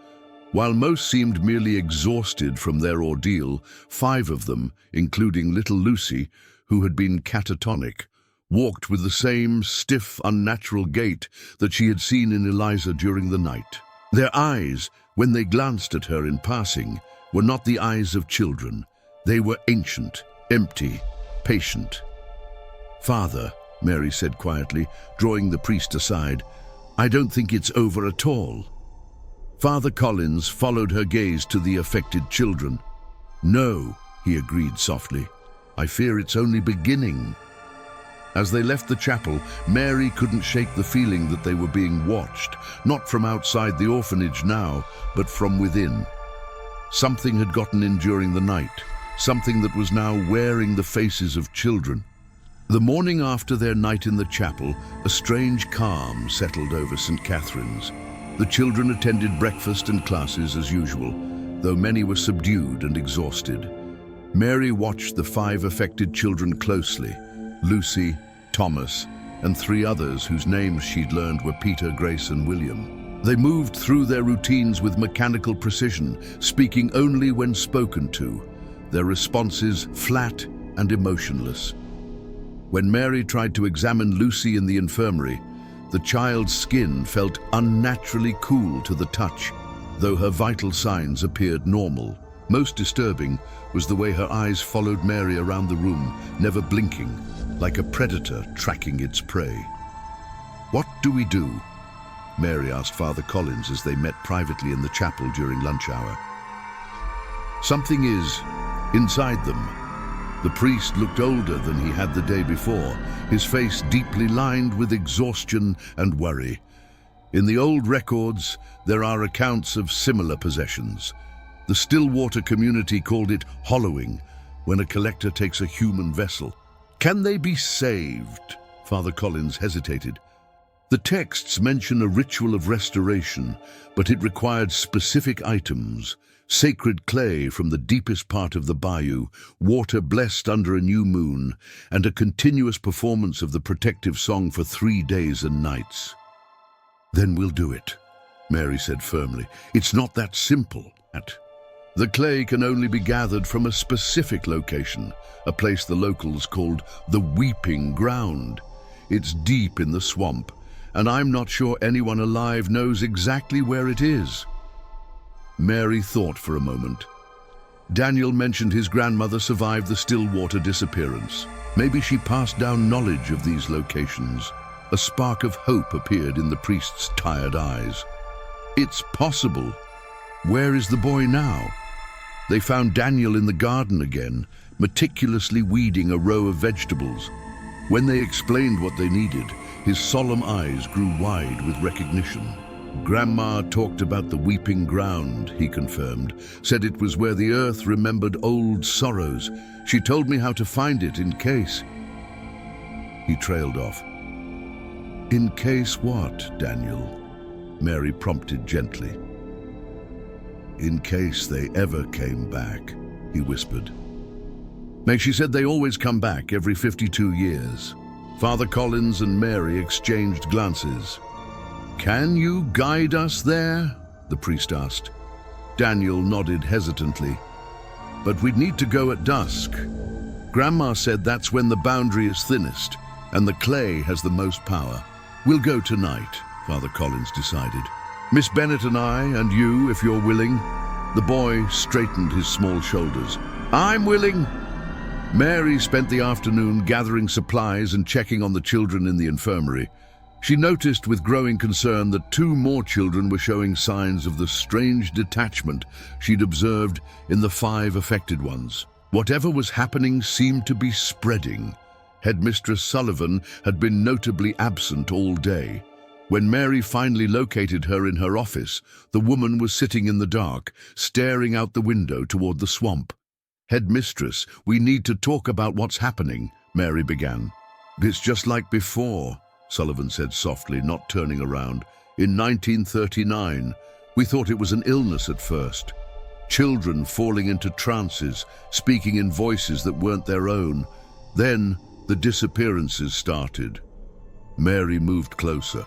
While most seemed merely exhausted from their ordeal, 5 of them, including little Lucy, who had been catatonic, walked with the same stiff, unnatural gait that she had seen in Eliza during the night. Their eyes, when they glanced at her in passing, were not the eyes of children. They were ancient, empty, patient. "Father," Mary said quietly, drawing the priest aside, "I don't think it's over at all." Father Collins followed her gaze to the affected children. "No," he agreed softly. "I fear it's only beginning." As they left the chapel, Mary couldn't shake the feeling that they were being watched, not from outside the orphanage now, but from within. Something had gotten in during the night, something that was now wearing the faces of children. The morning after their night in the chapel, a strange calm settled over St. Catherine's. The children attended breakfast and classes as usual, though many were subdued and exhausted. Mary watched the 5 affected children closely: Lucy, Thomas, and 3 others whose names she'd learned were Peter, Grace, and William. They moved through their routines with mechanical precision, speaking only when spoken to, their responses flat and emotionless. When Mary tried to examine Lucy in the infirmary, the child's skin felt unnaturally cool to the touch, though her vital signs appeared normal. Most disturbing was the way her eyes followed Mary around the room, never blinking, like a predator tracking its prey. "What do we do?" Mary asked Father Collins as they met privately in the chapel during lunch hour. "Something is inside them." The priest looked older than he had the day before, his face deeply lined with exhaustion and worry. In the old records, there are accounts of similar possessions. The Stillwater community called it hollowing, when a collector takes a human vessel. "Can they be saved?" Father Collins hesitated. The texts mention a ritual of restoration, but it required specific items: sacred clay from the deepest part of the bayou, water blessed under a new moon, and a continuous performance of the protective song for 3 days and nights. "Then we'll do it," Mary said firmly. "It's not that simple." The clay can only be gathered from a specific location, a place the locals called the Weeping Ground. It's deep in the swamp, and I'm not sure anyone alive knows exactly where it is. Mary thought for a moment. Daniel mentioned his grandmother survived the Stillwater disappearance. Maybe she passed down knowledge of these locations. A spark of hope appeared in the priest's tired eyes. "It's possible. Where is the boy now?" They found Daniel in the garden again, meticulously weeding a row of vegetables. When they explained what they needed, His solemn eyes grew wide with recognition. Grandma talked about the weeping ground, he confirmed, said it was where the earth remembered old sorrows. She told me how to find it in case. He trailed off. In case what, Daniel? Mary prompted gently. In case they ever came back, he whispered. She said they always come back every 52 years. Father Collins and Mary exchanged glances. Can you guide us there? The priest asked. Daniel nodded hesitantly. But we'd need to go at dusk. Grandma said that's when the boundary is thinnest and the clay has the most power. We'll go tonight, Father Collins decided. Miss Bennett and I, and you, if you're willing. The boy straightened his small shoulders. I'm willing. Mary spent the afternoon gathering supplies and checking on the children in the infirmary. She noticed with growing concern that 2 more children were showing signs of the strange detachment she'd observed in the 5 affected ones. Whatever was happening seemed to be spreading. Headmistress Sullivan had been notably absent all day. When Mary finally located her in her office, the woman was sitting in the dark, staring out the window toward the swamp. Headmistress, we need to talk about what's happening, Mary began. It's just like before, Sullivan said softly, not turning around. In 1939, we thought it was an illness at first. Children falling into trances, speaking in voices that weren't their own. Then the disappearances started. Mary moved closer.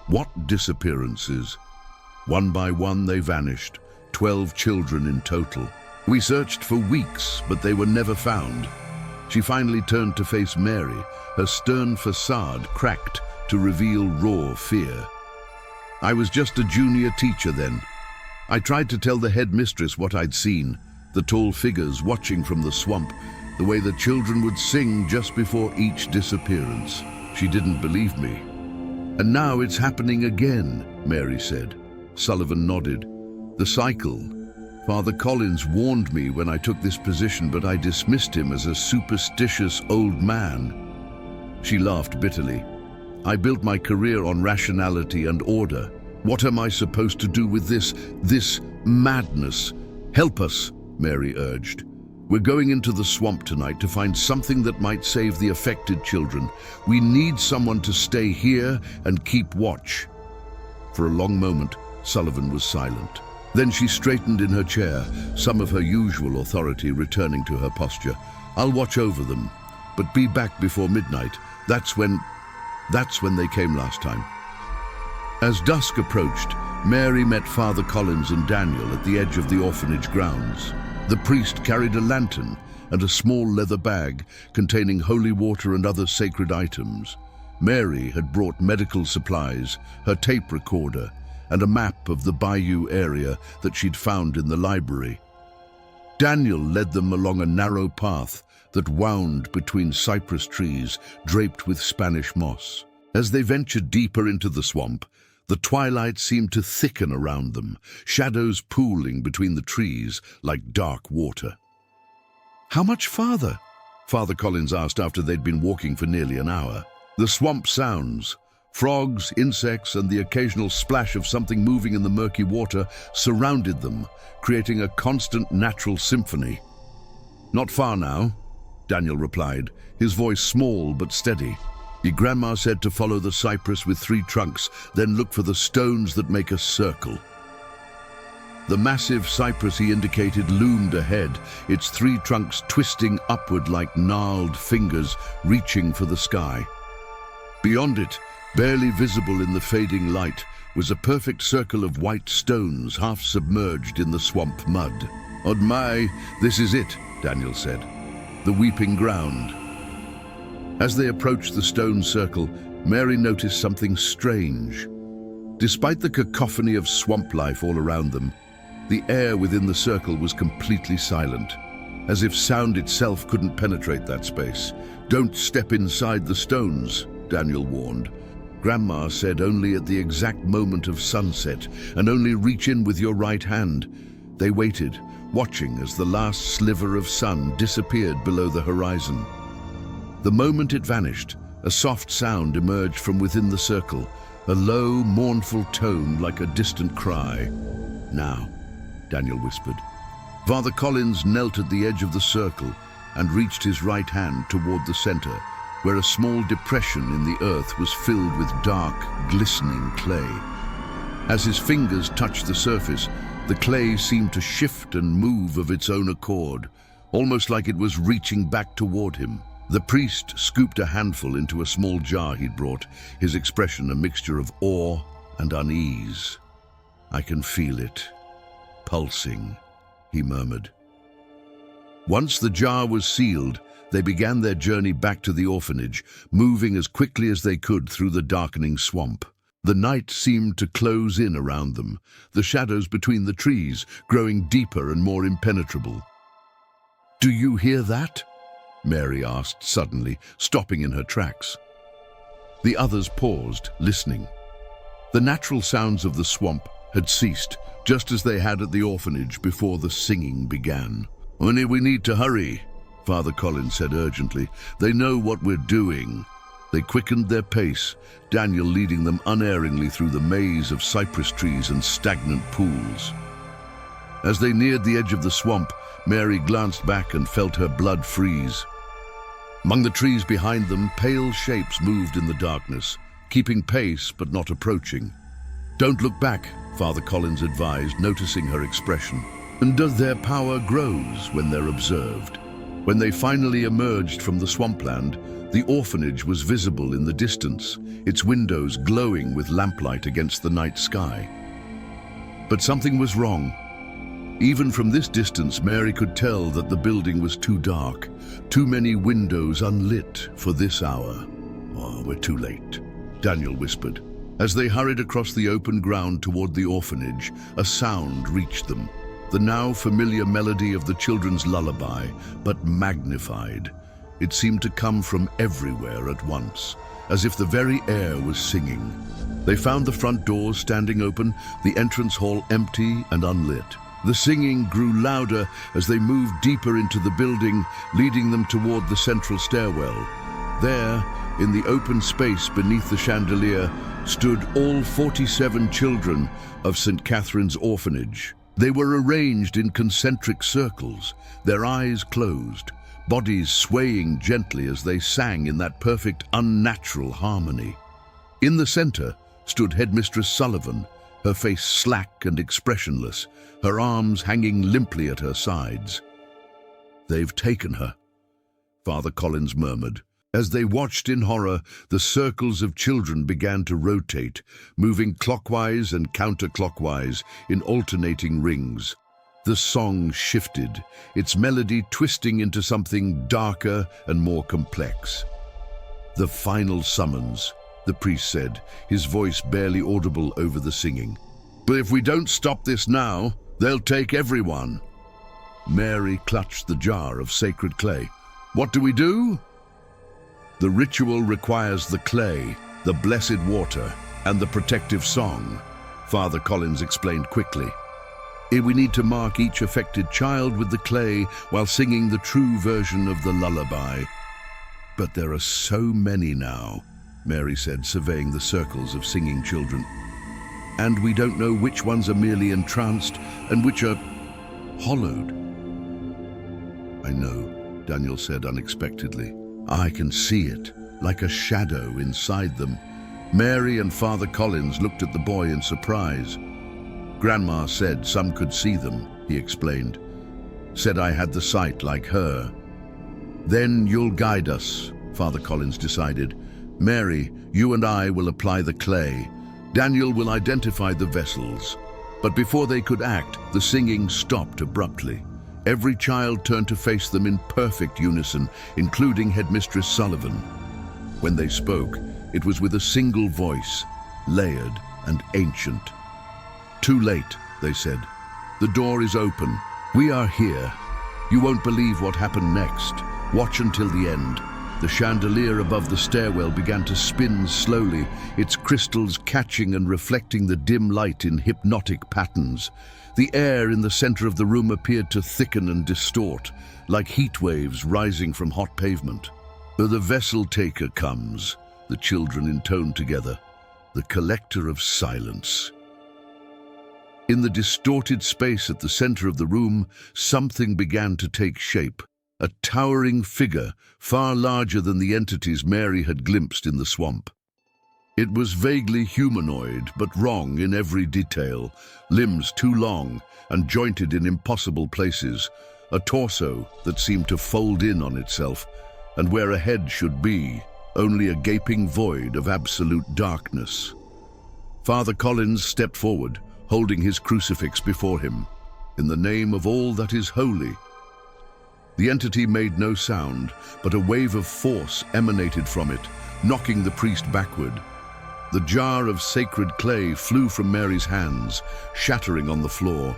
What disappearances? One by one they vanished, 12 children in total. We searched for weeks, but they were never found. She finally turned to face Mary, her stern facade cracked to reveal raw fear. I was just a junior teacher then. I tried to tell the headmistress what I'd seen, the tall figures watching from the swamp, the way the children would sing just before each disappearance. She didn't believe me. And now it's happening again, Mary said. Sullivan nodded. The cycle. Father Collins warned me when I took this position, but I dismissed him as a superstitious old man. She laughed bitterly. I built my career on rationality and order. What am I supposed to do with this madness? Help us, Mary urged. We're going into the swamp tonight to find something that might save the affected children. We need someone to stay here and keep watch. For a long moment, Sullivan was silent. Then she straightened in her chair, some of her usual authority returning to her posture. I'll watch over them, but be back before midnight. That's when they came last time. As dusk approached, Mary met Father Collins and Daniel at the edge of the orphanage grounds. The priest carried a lantern and a small leather bag containing holy water and other sacred items. Mary had brought medical supplies, her tape recorder, and a map of the bayou area that she'd found in the library. Daniel led them along a narrow path that wound between cypress trees draped with Spanish moss. As they ventured deeper into the swamp, the twilight seemed to thicken around them, shadows pooling between the trees like dark water. How much farther? Father Collins asked after they'd been walking for nearly an hour. The swamp sounds, frogs, insects, and the occasional splash of something moving in the murky water surrounded them, creating a constant natural symphony. Not far now, Daniel replied, his voice small but steady. Your grandma said to follow the cypress with 3 trunks, then look for the stones that make a circle. The massive cypress he indicated loomed ahead, its 3 trunks twisting upward like gnarled fingers reaching for the sky. Beyond it, barely visible in the fading light, was a perfect circle of white stones half submerged in the swamp mud. "Od my, this is it," Daniel said. "The weeping ground." As they approached the stone circle, Mary noticed something strange. Despite the cacophony of swamp life all around them, the air within the circle was completely silent, as if sound itself couldn't penetrate that space. "Don't step inside the stones," Daniel warned. "Grandma said only at the exact moment of sunset, and only reach in with your right hand." They waited, watching as the last sliver of sun disappeared below the horizon. The moment it vanished, A soft sound emerged from within the circle, a low, mournful tone like a distant cry. "Now," Daniel whispered. Father Collins knelt at the edge of the circle and reached his right hand toward the center, where a small depression in the earth was filled with dark, glistening clay. As his fingers touched the surface, the clay seemed to shift and move of its own accord, almost like it was reaching back toward him. The priest scooped a handful into a small jar he'd brought, his expression a mixture of awe and unease. "I can feel it, pulsing," he murmured. Once the jar was sealed, they began their journey back to the orphanage, moving as quickly as they could through the darkening swamp. The night seemed to close in around them, the shadows between the trees growing deeper and more impenetrable. "Do you hear that?" Mary asked suddenly, stopping in her tracks. The others paused, listening. The natural sounds of the swamp had ceased, just as they had at the orphanage before the singing began. "Only we need to hurry," Father Collins said urgently. "They know what we're doing." They quickened their pace, Daniel leading them unerringly through the maze of cypress trees and stagnant pools. As they neared the edge of the swamp, Mary glanced back and felt her blood freeze. Among the trees behind them, pale shapes moved in the darkness, keeping pace but not approaching. "Don't look back," Father Collins advised, noticing her expression. "And does their power grows when they're observed?" When they finally emerged from the swampland, the orphanage was visible in the distance, its windows glowing with lamplight against the night sky. But something was wrong. Even from this distance, Mary could tell that the building was too dark, too many windows unlit for this hour. "Oh, we're too late," Daniel whispered. As they hurried across the open ground toward the orphanage, a sound reached them. The now familiar melody of the children's lullaby, but magnified. It seemed to come from everywhere at once, as if the very air was singing. They found the front doors standing open, the entrance hall empty and unlit. The singing grew louder as they moved deeper into the building, leading them toward the central stairwell. There, in the open space beneath the chandelier, stood all 47 children of St. Catherine's Orphanage. They were arranged in concentric circles, their eyes closed, bodies swaying gently as they sang in that perfect, unnatural harmony. In the center stood Headmistress Sullivan, her face slack and expressionless, her arms hanging limply at her sides. "They've taken her," Father Collins murmured. As they watched in horror, the circles of children began to rotate, moving clockwise and counterclockwise in alternating rings. The song shifted, its melody twisting into something darker and more complex. "The final summons," the priest said, his voice barely audible over the singing. "But if we don't stop this now, they'll take everyone." Mary clutched the jar of sacred clay. "What do we do?" "The ritual requires the clay, the blessed water, and the protective song," Father Collins explained quickly. "We need to mark each affected child with the clay while singing the true version of the lullaby." "But there are so many now," Mary said, surveying the circles of singing children. "And we don't know which ones are merely entranced and which are hollowed." "I know," Daniel said unexpectedly. "I can see it, like a shadow inside them." Mary and Father Collins looked at the boy in surprise. "Grandma said some could see them," he explained. "Said I had the sight like her." "Then you'll guide us," Father Collins decided. "Mary, you and I will apply the clay. Daniel will identify the vessels." But before they could act, the singing stopped abruptly. Every child turned to face them in perfect unison, including Headmistress Sullivan. When they spoke, it was with a single voice, layered and ancient. "Too late," they said. "The door is open. We are here. You won't believe what happened next. Watch until the end." The chandelier above the stairwell began to spin slowly, its crystals catching and reflecting the dim light in hypnotic patterns. The air in the center of the room appeared to thicken and distort, like heat waves rising from hot pavement. The vessel taker comes, the children intoned together, the collector of silence. In the distorted space at the center of the room, something began to take shape. A towering figure, far larger than the entities Mary had glimpsed in the swamp. It was vaguely humanoid, but wrong in every detail. Limbs too long and jointed in impossible places. A torso that seemed to fold in on itself, and where a head should be, only a gaping void of absolute darkness. Father Collins stepped forward, holding his crucifix before him. In the name of all that is holy. The entity made no sound, but a wave of force emanated from it, knocking the priest backward. The jar of sacred clay flew from Mary's hands, shattering on the floor.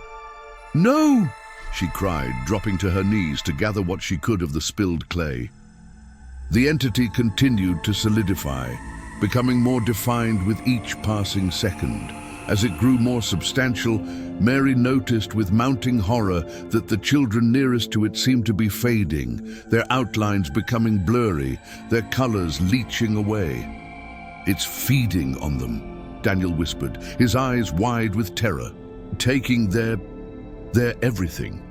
"No!" she cried, dropping to her knees to gather what she could of the spilled clay. The entity continued to solidify, becoming more defined with each passing second. As it grew more substantial, Mary noticed with mounting horror that the children nearest to it seemed to be fading, their outlines becoming blurry, their colors leaching away. "It's feeding on them," Daniel whispered, his eyes wide with terror, "taking their everything."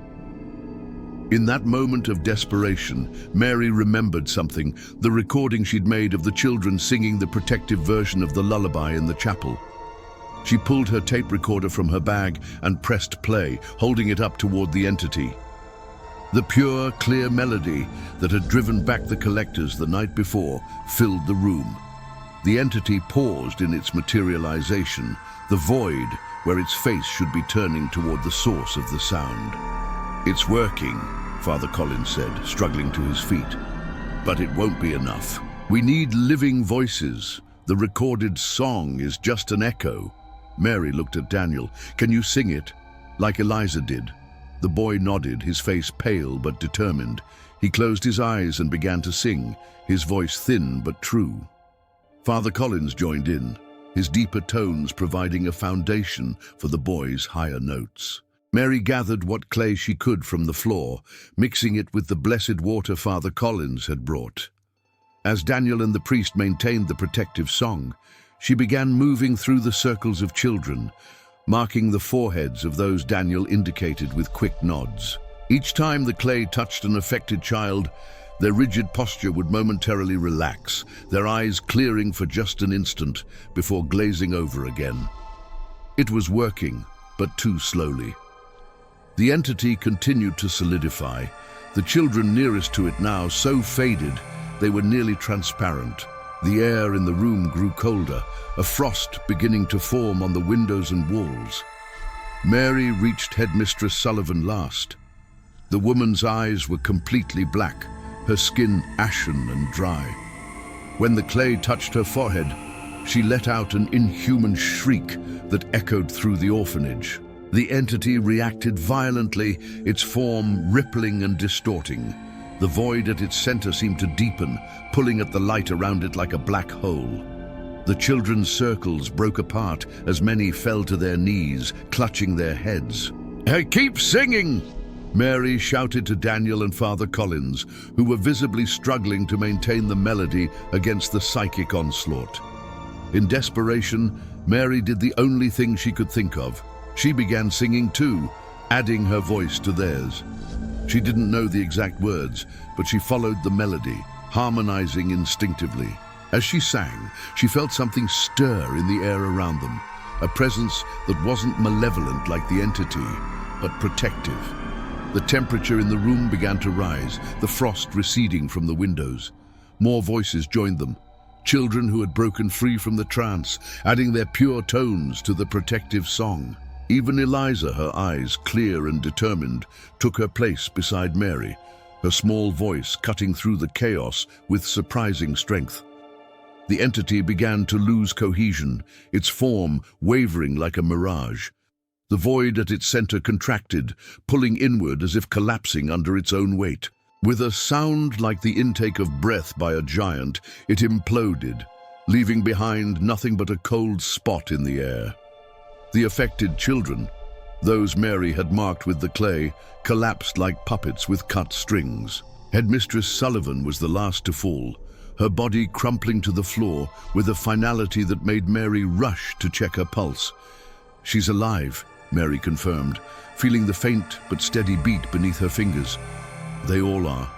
In that moment of desperation, Mary remembered something, the recording she'd made of the children singing the protective version of the lullaby in the chapel. She pulled her tape recorder from her bag and pressed play, holding it up toward the entity. The pure, clear melody that had driven back the collectors the night before filled the room. The entity paused in its materialization, the void where its face should be turning toward the source of the sound. "It's working," Father Collins said, struggling to his feet. "But it won't be enough. We need living voices. The recorded song is just an echo." Mary looked at Daniel. "Can you sing it, like Eliza did?" The boy nodded, his face pale but determined. He closed his eyes and began to sing, his voice thin but true. Father Collins joined in, his deeper tones providing a foundation for the boy's higher notes. Mary gathered what clay she could from the floor, mixing it with the blessed water Father Collins had brought. As Daniel and the priest maintained the protective song, she began moving through the circles of children, marking the foreheads of those Daniel indicated with quick nods. Each time the clay touched an affected child, their rigid posture would momentarily relax, their eyes clearing for just an instant before glazing over again. It was working, but too slowly. The entity continued to solidify, the children nearest to it now so faded they were nearly transparent. The air in the room grew colder, a frost beginning to form on the windows and walls. Mary reached Headmistress Sullivan last. The woman's eyes were completely black, her skin ashen and dry. When the clay touched her forehead, she let out an inhuman shriek that echoed through the orphanage. The entity reacted violently, its form rippling and distorting. The void at its center seemed to deepen, pulling at the light around it like a black hole. The children's circles broke apart as many fell to their knees, clutching their heads. "Hey, keep singing!" Mary shouted to Daniel and Father Collins, who were visibly struggling to maintain the melody against the psychic onslaught. In desperation, Mary did the only thing she could think of. She began singing too, adding her voice to theirs. She didn't know the exact words, but she followed the melody, harmonizing instinctively. As she sang, she felt something stir in the air around them, a presence that wasn't malevolent like the entity, but protective. The temperature in the room began to rise, the frost receding from the windows. More voices joined them, children who had broken free from the trance, adding their pure tones to the protective song. Even Eliza, her eyes clear and determined, took her place beside Mary, her small voice cutting through the chaos with surprising strength. The entity began to lose cohesion, its form wavering like a mirage. The void at its center contracted, pulling inward as if collapsing under its own weight. With a sound like the intake of breath by a giant, it imploded, leaving behind nothing but a cold spot in the air. The affected children, those Mary had marked with the clay, collapsed like puppets with cut strings. Headmistress Sullivan was the last to fall, her body crumpling to the floor with a finality that made Mary rush to check her pulse. "She's alive," Mary confirmed, feeling the faint but steady beat beneath her fingers. "They all are."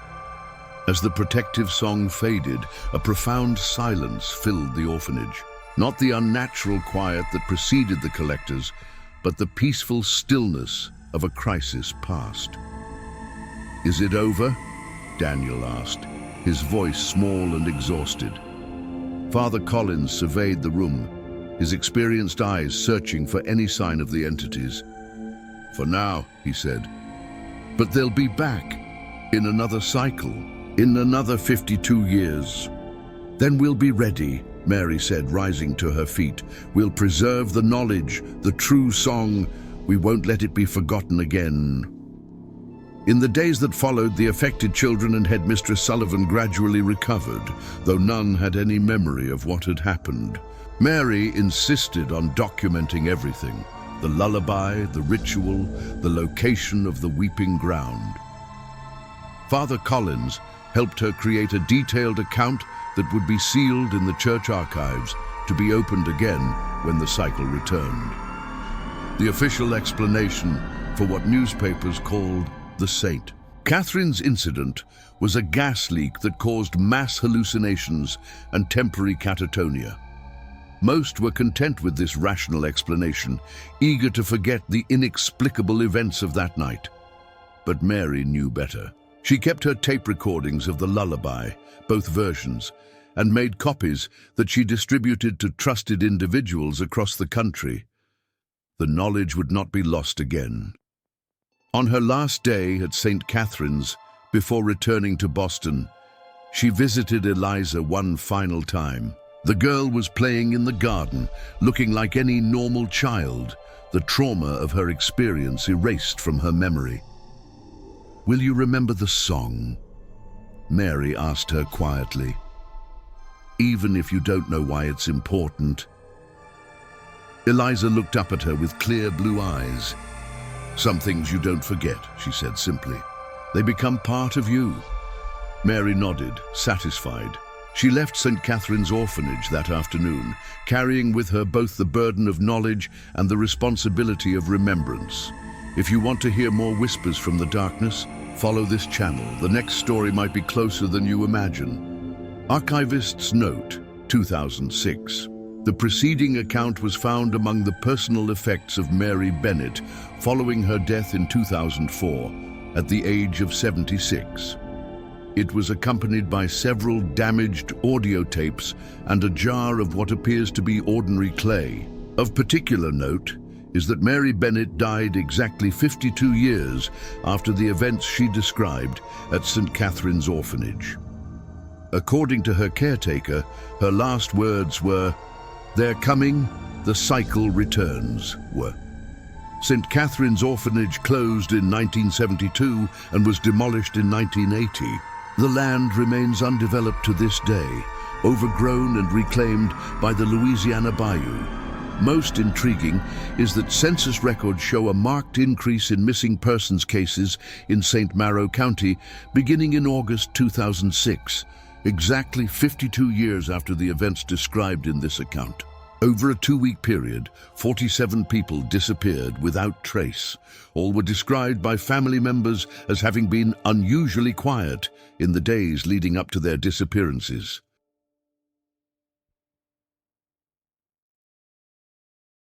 As the protective song faded, a profound silence filled the orphanage. Not the unnatural quiet that preceded the collectors, but the peaceful stillness of a crisis past. "Is it over?" Daniel asked, his voice small and exhausted. Father Collins surveyed the room, his experienced eyes searching for any sign of the entities. "For now," he said. "But they'll be back, in another cycle, in another 52 years. Then we'll be ready," Mary said, rising to her feet. "We'll preserve the knowledge, the true song. We won't let it be forgotten again." In the days that followed, the affected children and Headmistress Sullivan gradually recovered, though none had any memory of what had happened. Mary insisted on documenting everything: the lullaby, the ritual, the location of the weeping ground. Father Collins helped her create a detailed account that would be sealed in the church archives, to be opened again when the cycle returned. The official explanation for what newspapers called the saint. Catherine's incident was a gas leak that caused mass hallucinations and temporary catatonia. Most were content with this rational explanation, eager to forget the inexplicable events of that night. But Mary knew better. She kept her tape recordings of the lullaby, both versions, and made copies that she distributed to trusted individuals across the country. The knowledge would not be lost again. On her last day at St. Catherine's, before returning to Boston, she visited Eliza one final time. The girl was playing in the garden, looking like any normal child, the trauma of her experience erased from her memory. "Will you remember the song?" Mary asked her quietly. "Even if you don't know why it's important." Eliza looked up at her with clear blue eyes. "Some things you don't forget," she said simply. "They become part of you." Mary nodded, satisfied. She left St. Catherine's Orphanage that afternoon, carrying with her both the burden of knowledge and the responsibility of remembrance. If you want to hear more whispers from the darkness, follow this channel. The next story might be closer than you imagine. Archivist's Note, 2006. The preceding account was found among the personal effects of Mary Bennett following her death in 2004, at the age of 76. It was accompanied by several damaged audio tapes and a jar of what appears to be ordinary clay. Of particular note is that Mary Bennett died exactly 52 years after the events she described at St. Catherine's Orphanage. According to her caretaker, her last words were, "They're coming, the cycle returns." St. Catherine's Orphanage closed in 1972 and was demolished in 1980. The land remains undeveloped to this day, overgrown and reclaimed by the Louisiana bayou. Most intriguing is that census records show a marked increase in missing persons cases in St. Malo County beginning in August 2006, exactly 52 years after the events described in this account. Over a 2-week period, 47 people disappeared without trace. All were described by family members as having been unusually quiet in the days leading up to their disappearances.